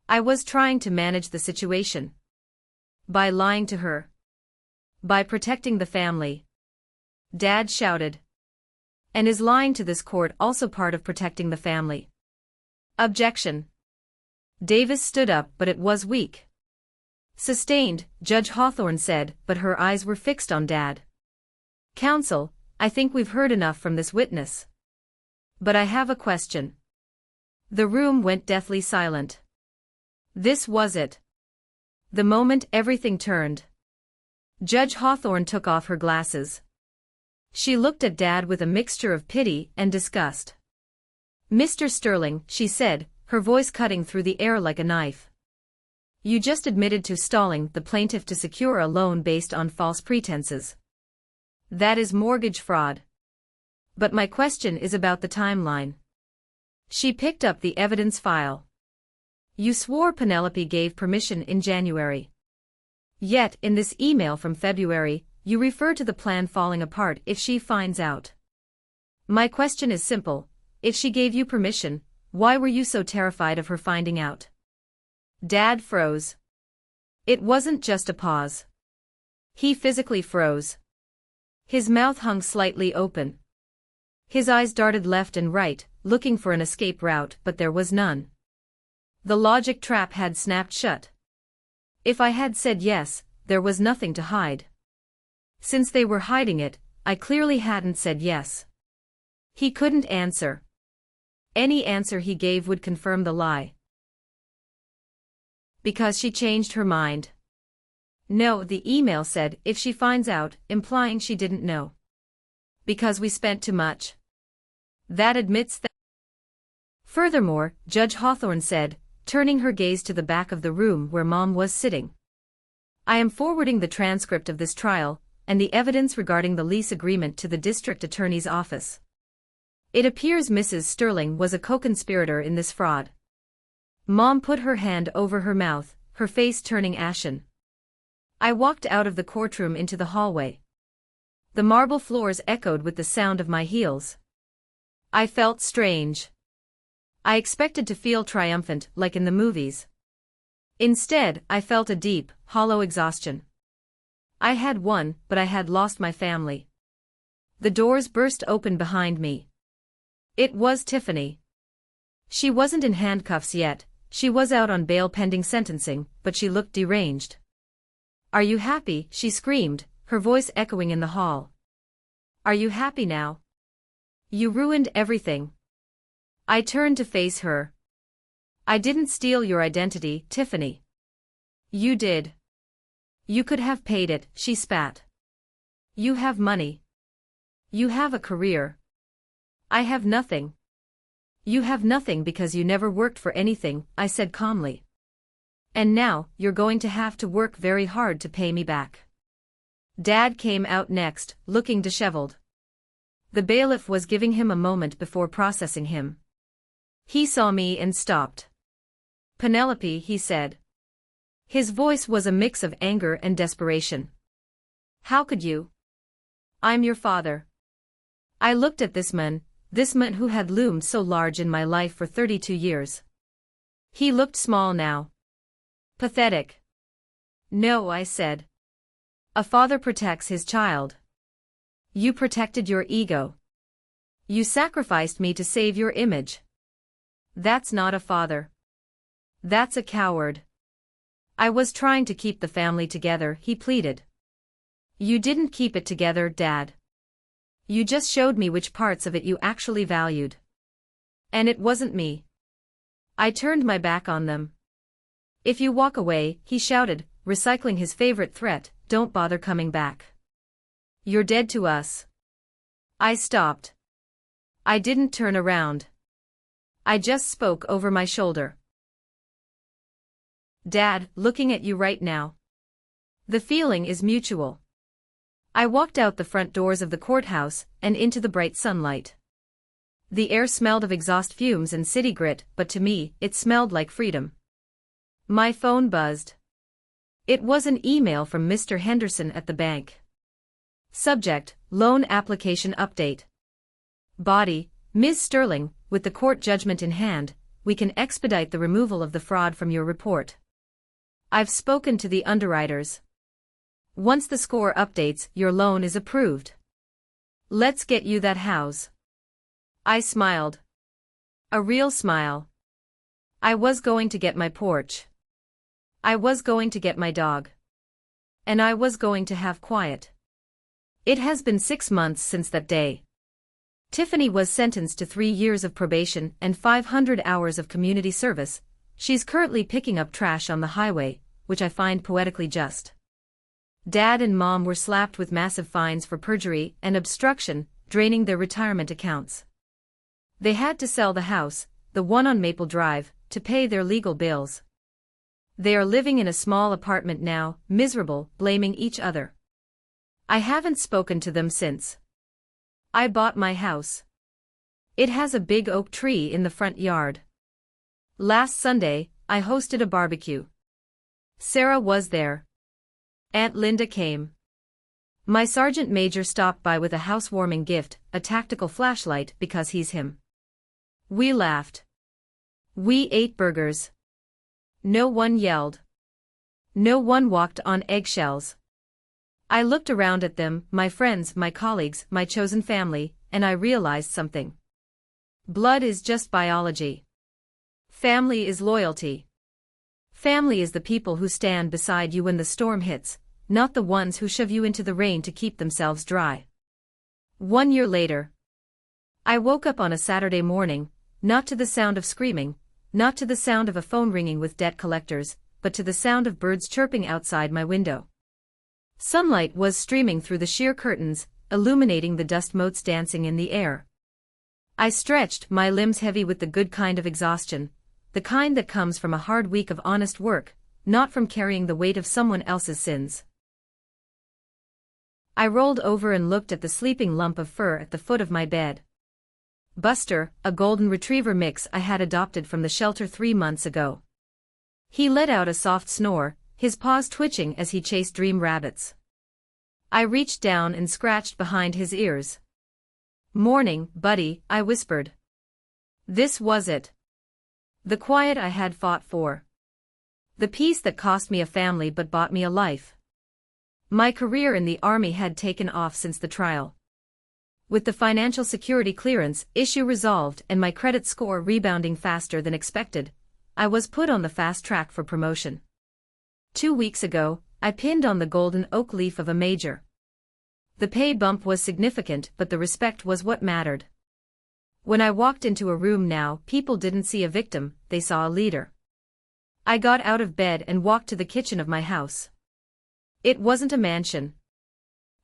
I was trying to manage the situation. By lying to her. By protecting the family. Dad shouted. And is lying to this court also part of protecting the family? Objection. Davis stood up, but it was weak. Sustained, Judge Hawthorne said, but her eyes were fixed on Dad. Counsel, I think we've heard enough from this witness. But I have a question. The room went deathly silent. This was it. The moment everything turned. Judge Hawthorne took off her glasses. She looked at Dad with a mixture of pity and disgust. Mr. Sterling, she said, her voice cutting through the air like a knife. You just admitted to stalling the plaintiff to secure a loan based on false pretenses. That is mortgage fraud. But my question is about the timeline. She picked up the evidence file. You swore Penelope gave permission in January. Yet, in this email from February, you refer to the plan falling apart if she finds out. My question is simple. If she gave you permission, why were you so terrified of her finding out? Dad froze. It wasn't just a pause. He physically froze. His mouth hung slightly open. His eyes darted left and right, looking for an escape route, but there was none. The logic trap had snapped shut. If I had said yes, there was nothing to hide. Since they were hiding it, I clearly hadn't said yes. He couldn't answer. Any answer he gave would confirm the lie. Because she changed her mind. No, the email said, if she finds out, implying she didn't know. Because we spent too much. That admits that. Furthermore, Judge Hawthorne said, turning her gaze to the back of the room where Mom was sitting. I am forwarding the transcript of this trial, and the evidence regarding the lease agreement to the district attorney's office. It appears Mrs. Sterling was a co-conspirator in this fraud. Mom put her hand over her mouth, her face turning ashen. I walked out of the courtroom into the hallway. The marble floors echoed with the sound of my heels. I felt strange. I expected to feel triumphant, like in the movies. Instead, I felt a deep, hollow exhaustion. I had won, but I had lost my family. The doors burst open behind me. It was Tiffany. She wasn't in handcuffs yet, she was out on bail pending sentencing, but she looked deranged. "Are you happy?" she screamed, her voice echoing in the hall. "Are you happy now? You ruined everything." I turned to face her. "I didn't steal your identity, Tiffany. You did. You could have paid it," she spat. "You have money. You have a career. I have nothing." "You have nothing because you never worked for anything," I said calmly. "And now, you're going to have to work very hard to pay me back." Dad came out next, looking disheveled. The bailiff was giving him a moment before processing him. He saw me and stopped. "Penelope," he said. His voice was a mix of anger and desperation. "How could you? I'm your father." I looked at this man who had loomed so large in my life for 32 years. He looked small now. Pathetic. "No," I said. "A father protects his child. You protected your ego. You sacrificed me to save your image. That's not a father. That's a coward." "I was trying to keep the family together," he pleaded. "You didn't keep it together, Dad. You just showed me which parts of it you actually valued. And it wasn't me." I turned my back on them. "If you walk away," he shouted, recycling his favorite threat, "don't bother coming back. You're dead to us." I stopped. I didn't turn around. I just spoke over my shoulder. "Dad, looking at you right now. The feeling is mutual." I walked out the front doors of the courthouse and into the bright sunlight. The air smelled of exhaust fumes and city grit, but to me, it smelled like freedom. My phone buzzed. It was an email from Mr. Henderson at the bank. Subject: Loan Application Update. Body: Ms. Sterling, with the court judgment in hand, we can expedite the removal of the fraud from your report. I've spoken to the underwriters. Once the score updates, your loan is approved. Let's get you that house. I smiled. A real smile. I was going to get my porch. I was going to get my dog. And I was going to have quiet. It has been 6 months since that day. Tiffany was sentenced to 3 years of probation and 500 hours of community service. She's currently picking up trash on the highway, which I find poetically just. Dad and Mom were slapped with massive fines for perjury and obstruction, draining their retirement accounts. They had to sell the house, the one on Maple Drive, to pay their legal bills. They are living in a small apartment now, miserable, blaming each other. I haven't spoken to them since. I bought my house. It has a big oak tree in the front yard. Last Sunday, I hosted a barbecue. Sarah was there. Aunt Linda came. My sergeant major stopped by with a housewarming gift, a tactical flashlight, because he's him. We laughed. We ate burgers. No one yelled. No one walked on eggshells. I looked around at them, my friends, my colleagues, my chosen family, and I realized something. Blood is just biology. Family is loyalty. Family is the people who stand beside you when the storm hits, not the ones who shove you into the rain to keep themselves dry. 1 year later. I woke up on a Saturday morning, not to the sound of screaming, not to the sound of a phone ringing with debt collectors, but to the sound of birds chirping outside my window. Sunlight was streaming through the sheer curtains, illuminating the dust motes dancing in the air. I stretched, my limbs heavy with the good kind of exhaustion, the kind that comes from a hard week of honest work, not from carrying the weight of someone else's sins. I rolled over and looked at the sleeping lump of fur at the foot of my bed. Buster, a golden retriever mix I had adopted from the shelter 3 months ago. He let out a soft snore, his paws twitching as he chased dream rabbits. I reached down and scratched behind his ears. "Morning, buddy," I whispered. This was it. The quiet I had fought for. The peace that cost me a family but bought me a life. My career in the army had taken off since the trial. With the financial security clearance issue resolved and my credit score rebounding faster than expected, I was put on the fast track for promotion. 2 weeks ago, I pinned on the golden oak leaf of a major. The pay bump was significant, but the respect was what mattered. When I walked into a room now, people didn't see a victim, they saw a leader. I got out of bed and walked to the kitchen of my house. It wasn't a mansion.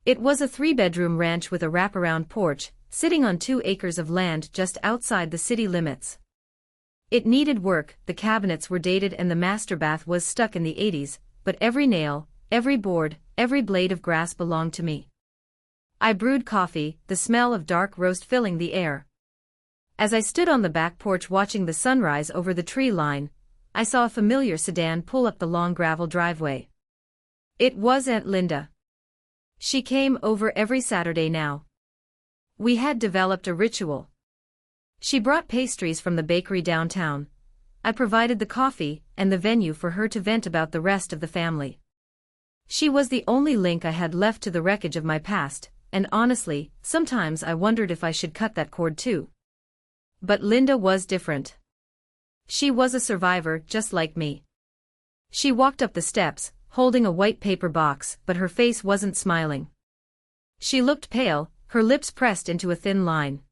It was a 3-bedroom ranch with a wraparound porch, sitting on 2 acres of land just outside the city limits. It needed work, the cabinets were dated and the master bath was stuck in the 80s, but every nail, every board, every blade of grass belonged to me. I brewed coffee, the smell of dark roast filling the air. As I stood on the back porch watching the sunrise over the tree line, I saw a familiar sedan pull up the long gravel driveway. It was Aunt Linda. She came over every Saturday now. We had developed a ritual. She brought pastries from the bakery downtown. I provided the coffee and the venue for her to vent about the rest of the family. She was the only link I had left to the wreckage of my past, and honestly, sometimes I wondered if I should cut that cord too. But Linda was different. She was a survivor just like me. She walked up the steps, holding a white paper box, but her face wasn't smiling. She looked pale, her lips pressed into a thin line.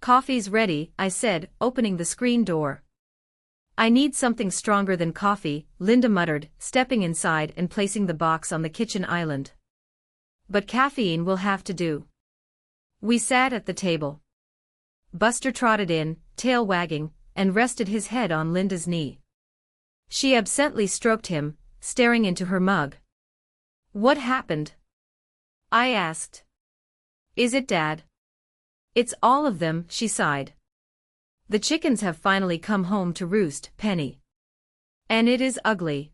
"Coffee's ready," I said, opening the screen door. "I need something stronger than coffee," Linda muttered, stepping inside and placing the box on the kitchen island. "But caffeine will have to do." We sat at the table. Buster trotted in, tail wagging, and rested his head on Linda's knee. She absently stroked him, staring into her mug. "What happened?" I asked. "Is it Dad?" "It's all of them," she sighed. "The chickens have finally come home to roost, Penny. And it is ugly."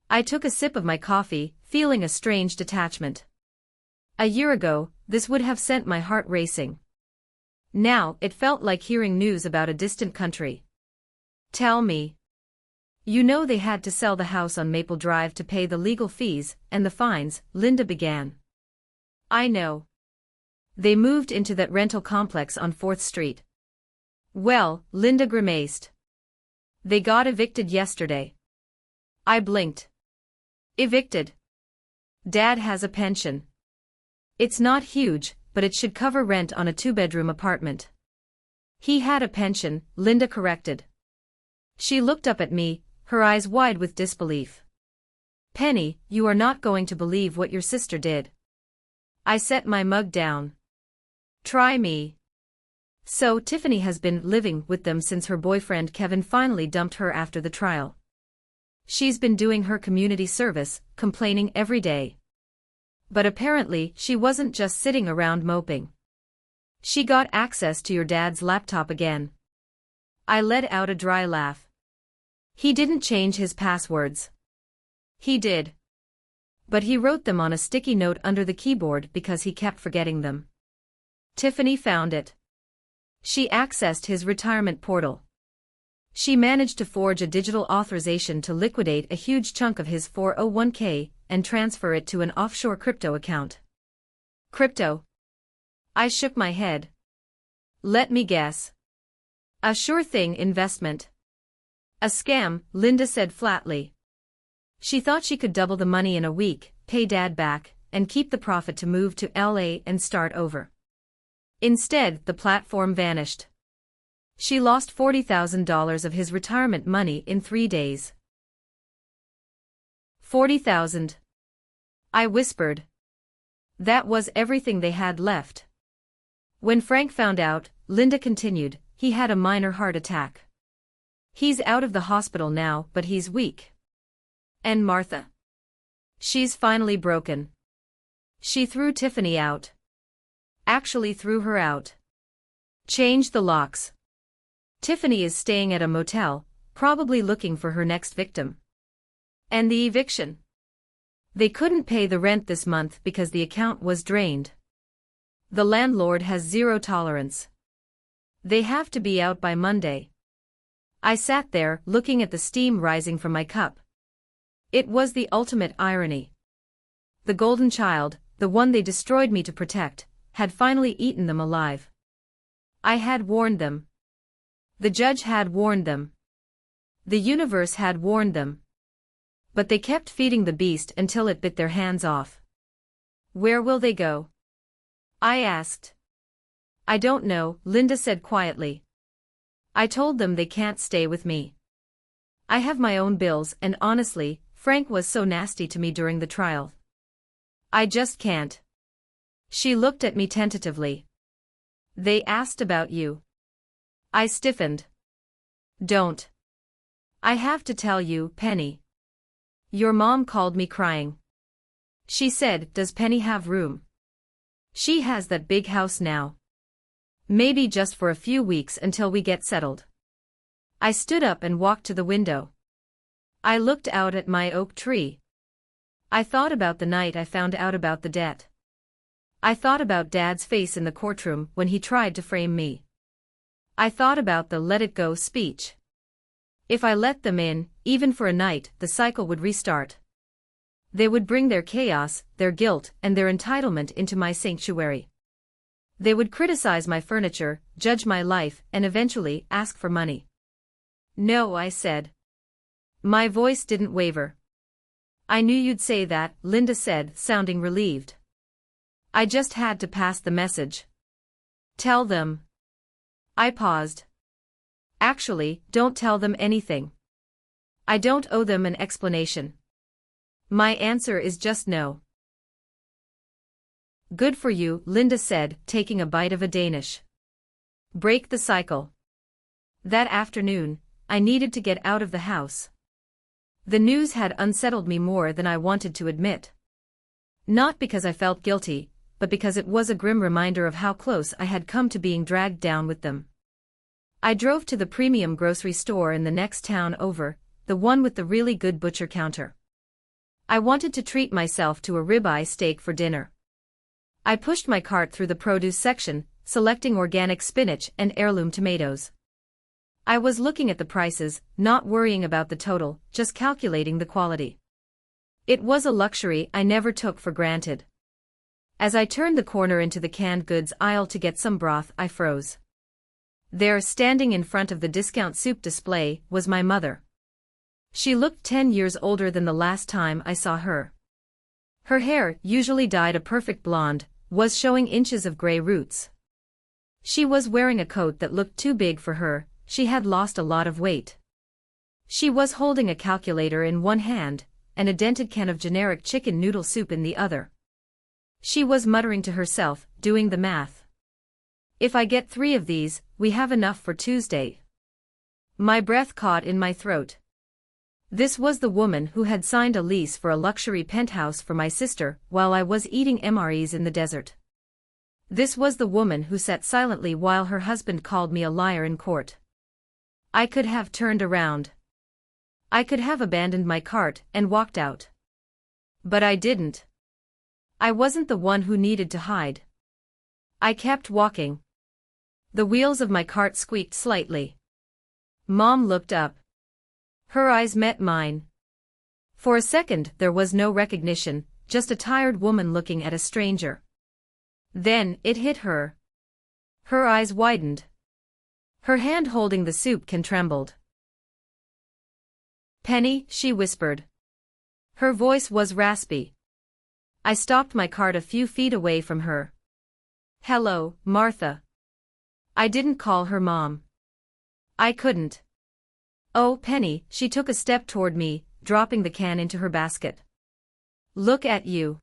I took a sip of my coffee, feeling a strange detachment. A year ago, this would have sent my heart racing. Now, it felt like hearing news about a distant country. "Tell me. You know they had to sell the house on Maple Drive to pay the legal fees and the fines," Linda began. "I know. They moved into that rental complex on 4th Street. "Well," Linda grimaced. "They got evicted yesterday." I blinked. "Evicted? Dad has a pension. It's not huge, but it should cover rent on a 2-bedroom apartment." "He had a pension," Linda corrected. She looked up at me, her eyes wide with disbelief. "Penny, you are not going to believe what your sister did." I set my mug down. "Try me." So Tiffany has been living with them since her boyfriend Kevin finally dumped her after the trial. She's been doing her community service, complaining every day. But apparently she wasn't just sitting around moping. She got access to your dad's laptop again. I let out a dry laugh. He didn't change his passwords. He did. But he wrote them on a sticky note under the keyboard because he kept forgetting them. Tiffany found it. She accessed his retirement portal. She managed to forge a digital authorization to liquidate a huge chunk of his 401k and transfer it to an offshore crypto account. Crypto? I shook my head. Let me guess. A sure thing investment. A scam, Linda said flatly. She thought she could double the money in a week, pay Dad back, and keep the profit to move to LA and start over. Instead, the platform vanished. She lost $40,000 of his retirement money in 3 days. 40,000. I whispered. That was everything they had left. When Frank found out, Linda continued, he had a minor heart attack. He's out of the hospital now, but he's weak. And Martha? She's finally broken. She threw Tiffany out. Actually threw her out. Changed the locks. Tiffany is staying at a motel, probably looking for her next victim. And the eviction? They couldn't pay the rent this month because the account was drained. The landlord has zero tolerance. They have to be out by Monday. I sat there, looking at the steam rising from my cup. It was the ultimate irony. The golden child, the one they destroyed me to protect, had finally eaten them alive. I had warned them. The judge had warned them. The universe had warned them. But they kept feeding the beast until it bit their hands off. Where will they go? I asked. I don't know, Linda said quietly. I told them they can't stay with me. I have my own bills, and honestly, Frank was so nasty to me during the trial. I just can't. She looked at me tentatively. They asked about you. I stiffened. Don't. I have to tell you, Penny. Your mom called me crying. She said, "Does Penny have room? She has that big house now. Maybe just for a few weeks until we get settled." I stood up and walked to the window. I looked out at my oak tree. I thought about the night I found out about the debt. I thought about Dad's face in the courtroom when he tried to frame me. I thought about the "let it go" speech. If I let them in, even for a night, the cycle would restart. They would bring their chaos, their guilt, and their entitlement into my sanctuary. They would criticize my furniture, judge my life, and eventually ask for money. No, I said. My voice didn't waver. I knew you'd say that, Linda said, sounding relieved. I just had to pass the message. Tell them. I paused. Actually, don't tell them anything. I don't owe them an explanation. My answer is just no. Good for you, Linda said, taking a bite of a Danish. Break the cycle. That afternoon, I needed to get out of the house. The news had unsettled me more than I wanted to admit. Not because I felt guilty, but because it was a grim reminder of how close I had come to being dragged down with them. I drove to the premium grocery store in the next town over, the one with the really good butcher counter. I wanted to treat myself to a ribeye steak for dinner. I pushed my cart through the produce section, selecting organic spinach and heirloom tomatoes. I was looking at the prices, not worrying about the total, just calculating the quality. It was a luxury I never took for granted. As I turned the corner into the canned goods aisle to get some broth, I froze. There, standing in front of the discount soup display, was my mother. She looked 10 years older than the last time I saw her. Her hair, usually dyed a perfect blonde, was showing inches of gray roots. She was wearing a coat that looked too big for her. She had lost a lot of weight. She was holding a calculator in one hand, and a dented can of generic chicken noodle soup in the other. She was muttering to herself, doing the math. If I get 3 of these, we have enough for Tuesday. My breath caught in my throat. This was the woman who had signed a lease for a luxury penthouse for my sister while I was eating MREs in the desert. This was the woman who sat silently while her husband called me a liar in court. I could have turned around. I could have abandoned my cart and walked out. But I didn't. I wasn't the one who needed to hide. I kept walking. The wheels of my cart squeaked slightly. Mom looked up. Her eyes met mine. For a second there was no recognition, just a tired woman looking at a stranger. Then it hit her. Her eyes widened. Her hand holding the soup can trembled. "Penny," she whispered. Her voice was raspy. I stopped my cart a few feet away from her. "Hello, Martha." I didn't call her Mom. I couldn't. "Oh, Penny," she took a step toward me, dropping the can into her basket. "Look at you.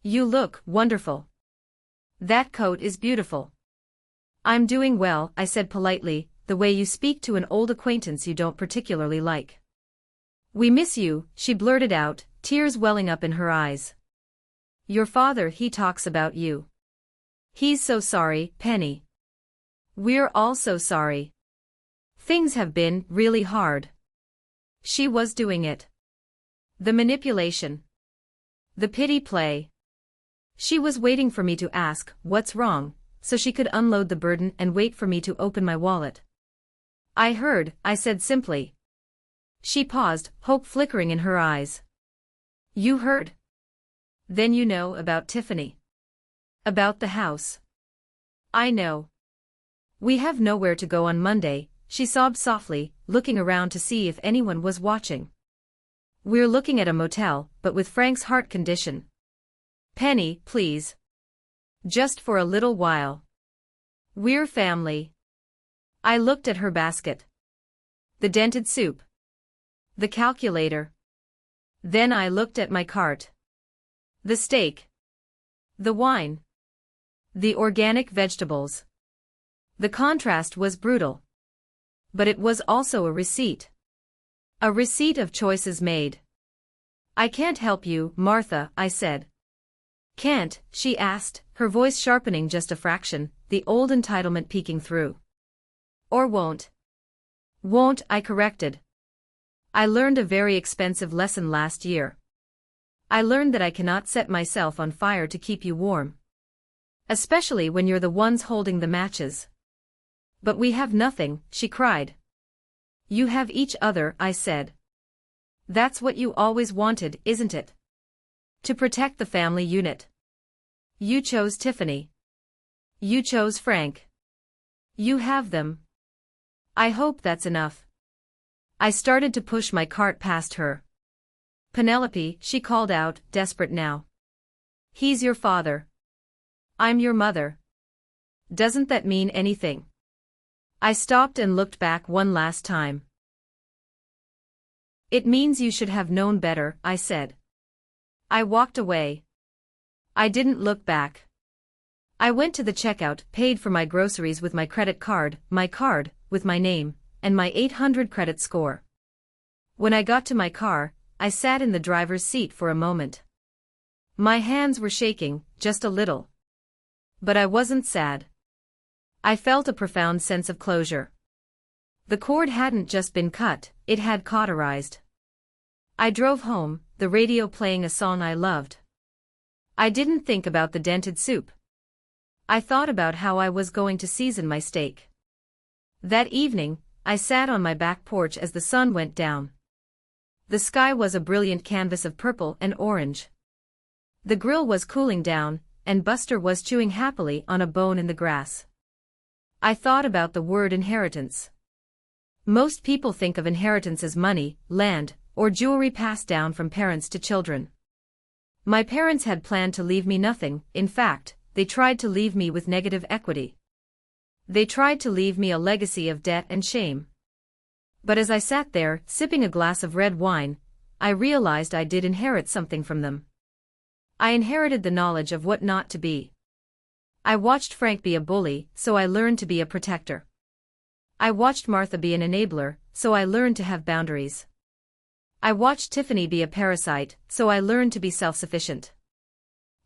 You look wonderful. That coat is beautiful." "I'm doing well," I said politely, the way you speak to an old acquaintance you don't particularly like. "We miss you," she blurted out, tears welling up in her eyes. "Your father, he talks about you. He's so sorry, Penny. We're all so sorry. Things have been really hard." She was doing it. The manipulation. The pity play. She was waiting for me to ask, "What's wrong?" so she could unload the burden and wait for me to open my wallet. "I heard," I said simply. She paused, hope flickering in her eyes. "You heard? Then you know about Tiffany. About the house." "I know. We have nowhere to go on Monday," she sobbed softly, looking around to see if anyone was watching. "We're looking at a motel, but with Frank's heart condition. Penny, please. Just for a little while. We're family." I looked at her basket. The dented soup. The calculator. Then I looked at my cart. The steak. The wine. The organic vegetables. The contrast was brutal. But it was also a receipt. A receipt of choices made. "I can't help you, Martha," I said. "Can't?" she asked, her voice sharpening just a fraction, the old entitlement peeking through. "Or won't?" "Won't," I corrected. "I learned a very expensive lesson last year. I learned that I cannot set myself on fire to keep you warm. Especially when you're the ones holding the matches." "But we have nothing," she cried. "You have each other," I said. "That's what you always wanted, isn't it? To protect the family unit. You chose Tiffany. You chose Frank. You have them. I hope that's enough." I started to push my cart past her. "Penelope," she called out, desperate now. "He's your father. I'm your mother. Doesn't that mean anything?" I stopped and looked back one last time. "It means you should have known better," I said. I walked away. I didn't look back. I went to the checkout, paid for my groceries with my credit card, my card, with my name, and my 800 credit score. When I got to my car, I sat in the driver's seat for a moment. My hands were shaking, just a little. But I wasn't sad. I felt a profound sense of closure. The cord hadn't just been cut, it had cauterized. I drove home, the radio playing a song I loved. I didn't think about the dented soup. I thought about how I was going to season my steak. That evening, I sat on my back porch as the sun went down. The sky was a brilliant canvas of purple and orange. The grill was cooling down, and Buster was chewing happily on a bone in the grass. I thought about the word inheritance. Most people think of inheritance as money, land, or jewelry passed down from parents to children. My parents had planned to leave me nothing. In fact, they tried to leave me with negative equity. They tried to leave me a legacy of debt and shame. But as I sat there, sipping a glass of red wine, I realized I did inherit something from them. I inherited the knowledge of what not to be. I watched Frank be a bully, so I learned to be a protector. I watched Martha be an enabler, so I learned to have boundaries. I watched Tiffany be a parasite, so I learned to be self-sufficient.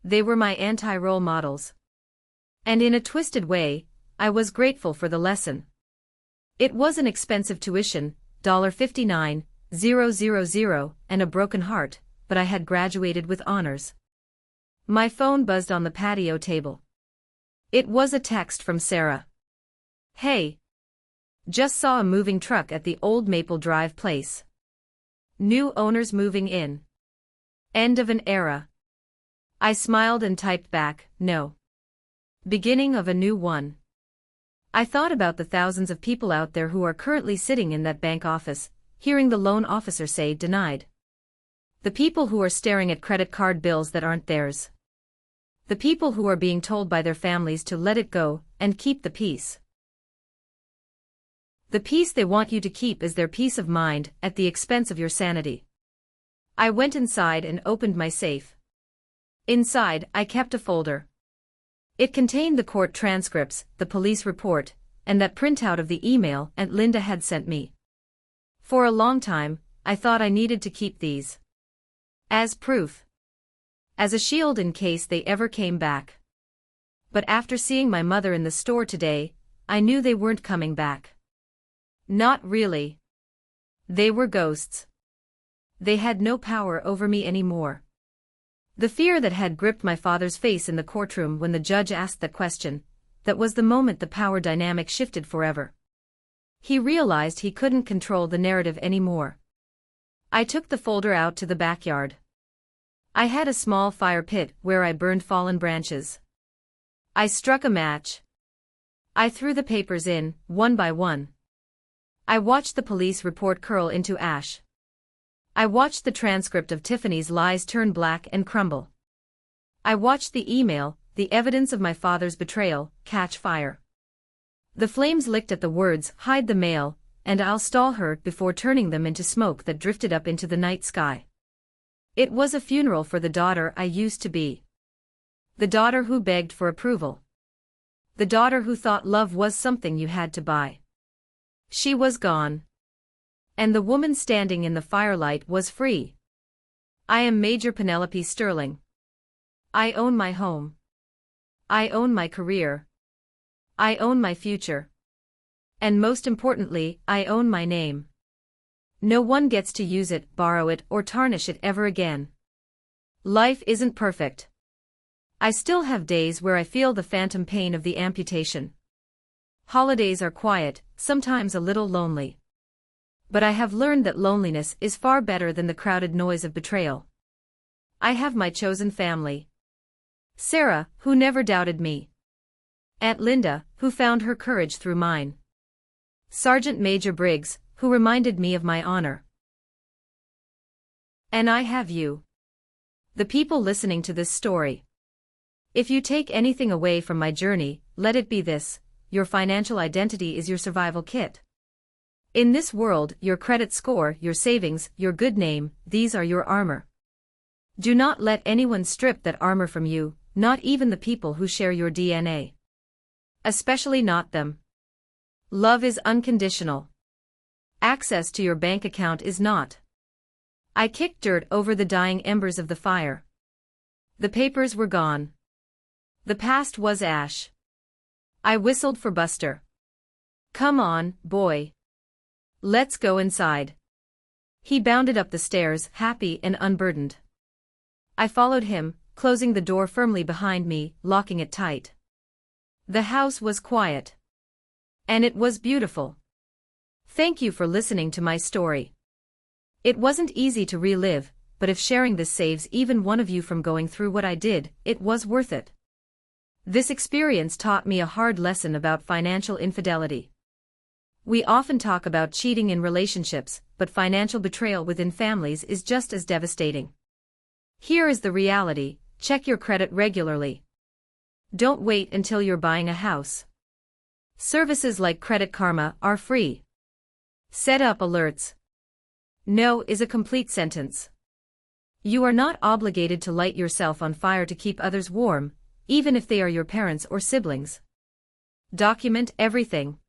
They were my anti-role models. And in a twisted way, I was grateful for the lesson. It was an expensive tuition, $59,000, and a broken heart, but I had graduated with honors. My phone buzzed on the patio table. It was a text from Sarah. "Hey. Just saw a moving truck at the old Maple Drive place. New owners moving in. End of an era." I smiled and typed back, "No. Beginning of a new one." I thought about the thousands of people out there who are currently sitting in that bank office, hearing the loan officer say denied. The people who are staring at credit card bills that aren't theirs. The people who are being told by their families to let it go and keep the peace. The peace they want you to keep is their peace of mind at the expense of your sanity. I went inside and opened my safe. Inside, I kept a folder. It contained the court transcripts, the police report, and that printout of the email Aunt Linda had sent me. For a long time, I thought I needed to keep these. As proof. As a shield in case they ever came back. But after seeing my mother in the store today, I knew they weren't coming back. Not really. They were ghosts. They had no power over me anymore. The fear that had gripped my father's face in the courtroom when the judge asked that question, that was the moment the power dynamic shifted forever. He realized he couldn't control the narrative anymore. I took the folder out to the backyard. I had a small fire pit where I burned fallen branches. I struck a match. I threw the papers in, one by one. I watched the police report curl into ash. I watched the transcript of Tiffany's lies turn black and crumble. I watched the email, the evidence of my father's betrayal, catch fire. The flames licked at the words, "Hide the mail," and "I'll stall her," before turning them into smoke that drifted up into the night sky. It was a funeral for the daughter I used to be. The daughter who begged for approval. The daughter who thought love was something you had to buy. She was gone. And the woman standing in the firelight was free. I am Major Penelope Sterling. I own my home. I own my career. I own my future. And most importantly, I own my name. No one gets to use it, borrow it, or tarnish it ever again. Life isn't perfect. I still have days where I feel the phantom pain of the amputation. Holidays are quiet, sometimes a little lonely. But I have learned that loneliness is far better than the crowded noise of betrayal. I have my chosen family. Sarah, who never doubted me. Aunt Linda, who found her courage through mine. Sergeant Major Briggs, who reminded me of my honor. And I have you. The people listening to this story. If you take anything away from my journey, let it be this: your financial identity is your survival kit. In this world, your credit score, your savings, your good name, these are your armor. Do not let anyone strip that armor from you, not even the people who share your DNA. Especially not them. Love is unconditional. Access to your bank account is not. I kicked dirt over the dying embers of the fire. The papers were gone. The past was ash. I whistled for Buster. "Come on, boy. Let's go inside." He bounded up the stairs, happy and unburdened. I followed him, closing the door firmly behind me, locking it tight. The house was quiet. And it was beautiful. Thank you for listening to my story. It wasn't easy to relive, but if sharing this saves even one of you from going through what I did, it was worth it. This experience taught me a hard lesson about financial infidelity. We often talk about cheating in relationships, but financial betrayal within families is just as devastating. Here is the reality: check your credit regularly. Don't wait until you're buying a house. Services like Credit Karma are free. Set up alerts. No is a complete sentence. You are not obligated to light yourself on fire to keep others warm, even if they are your parents or siblings. Document everything.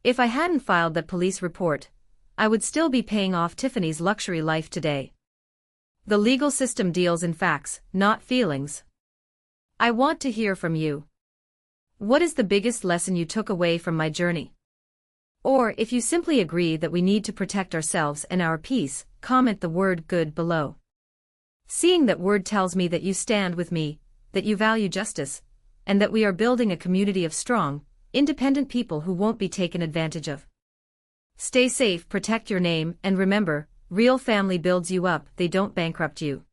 If I hadn't filed that police report, I would still be paying off Tiffany's luxury life today. The legal system deals in facts, not feelings. I want to hear from you. What is the biggest lesson you took away from my journey? Or if you simply agree that we need to protect ourselves and our peace, comment the word "good" below. Seeing that word tells me that you stand with me, that you value justice, and that we are building a community of strong, independent people who won't be taken advantage of. Stay safe, protect your name, and remember, real family builds you up, they don't bankrupt you.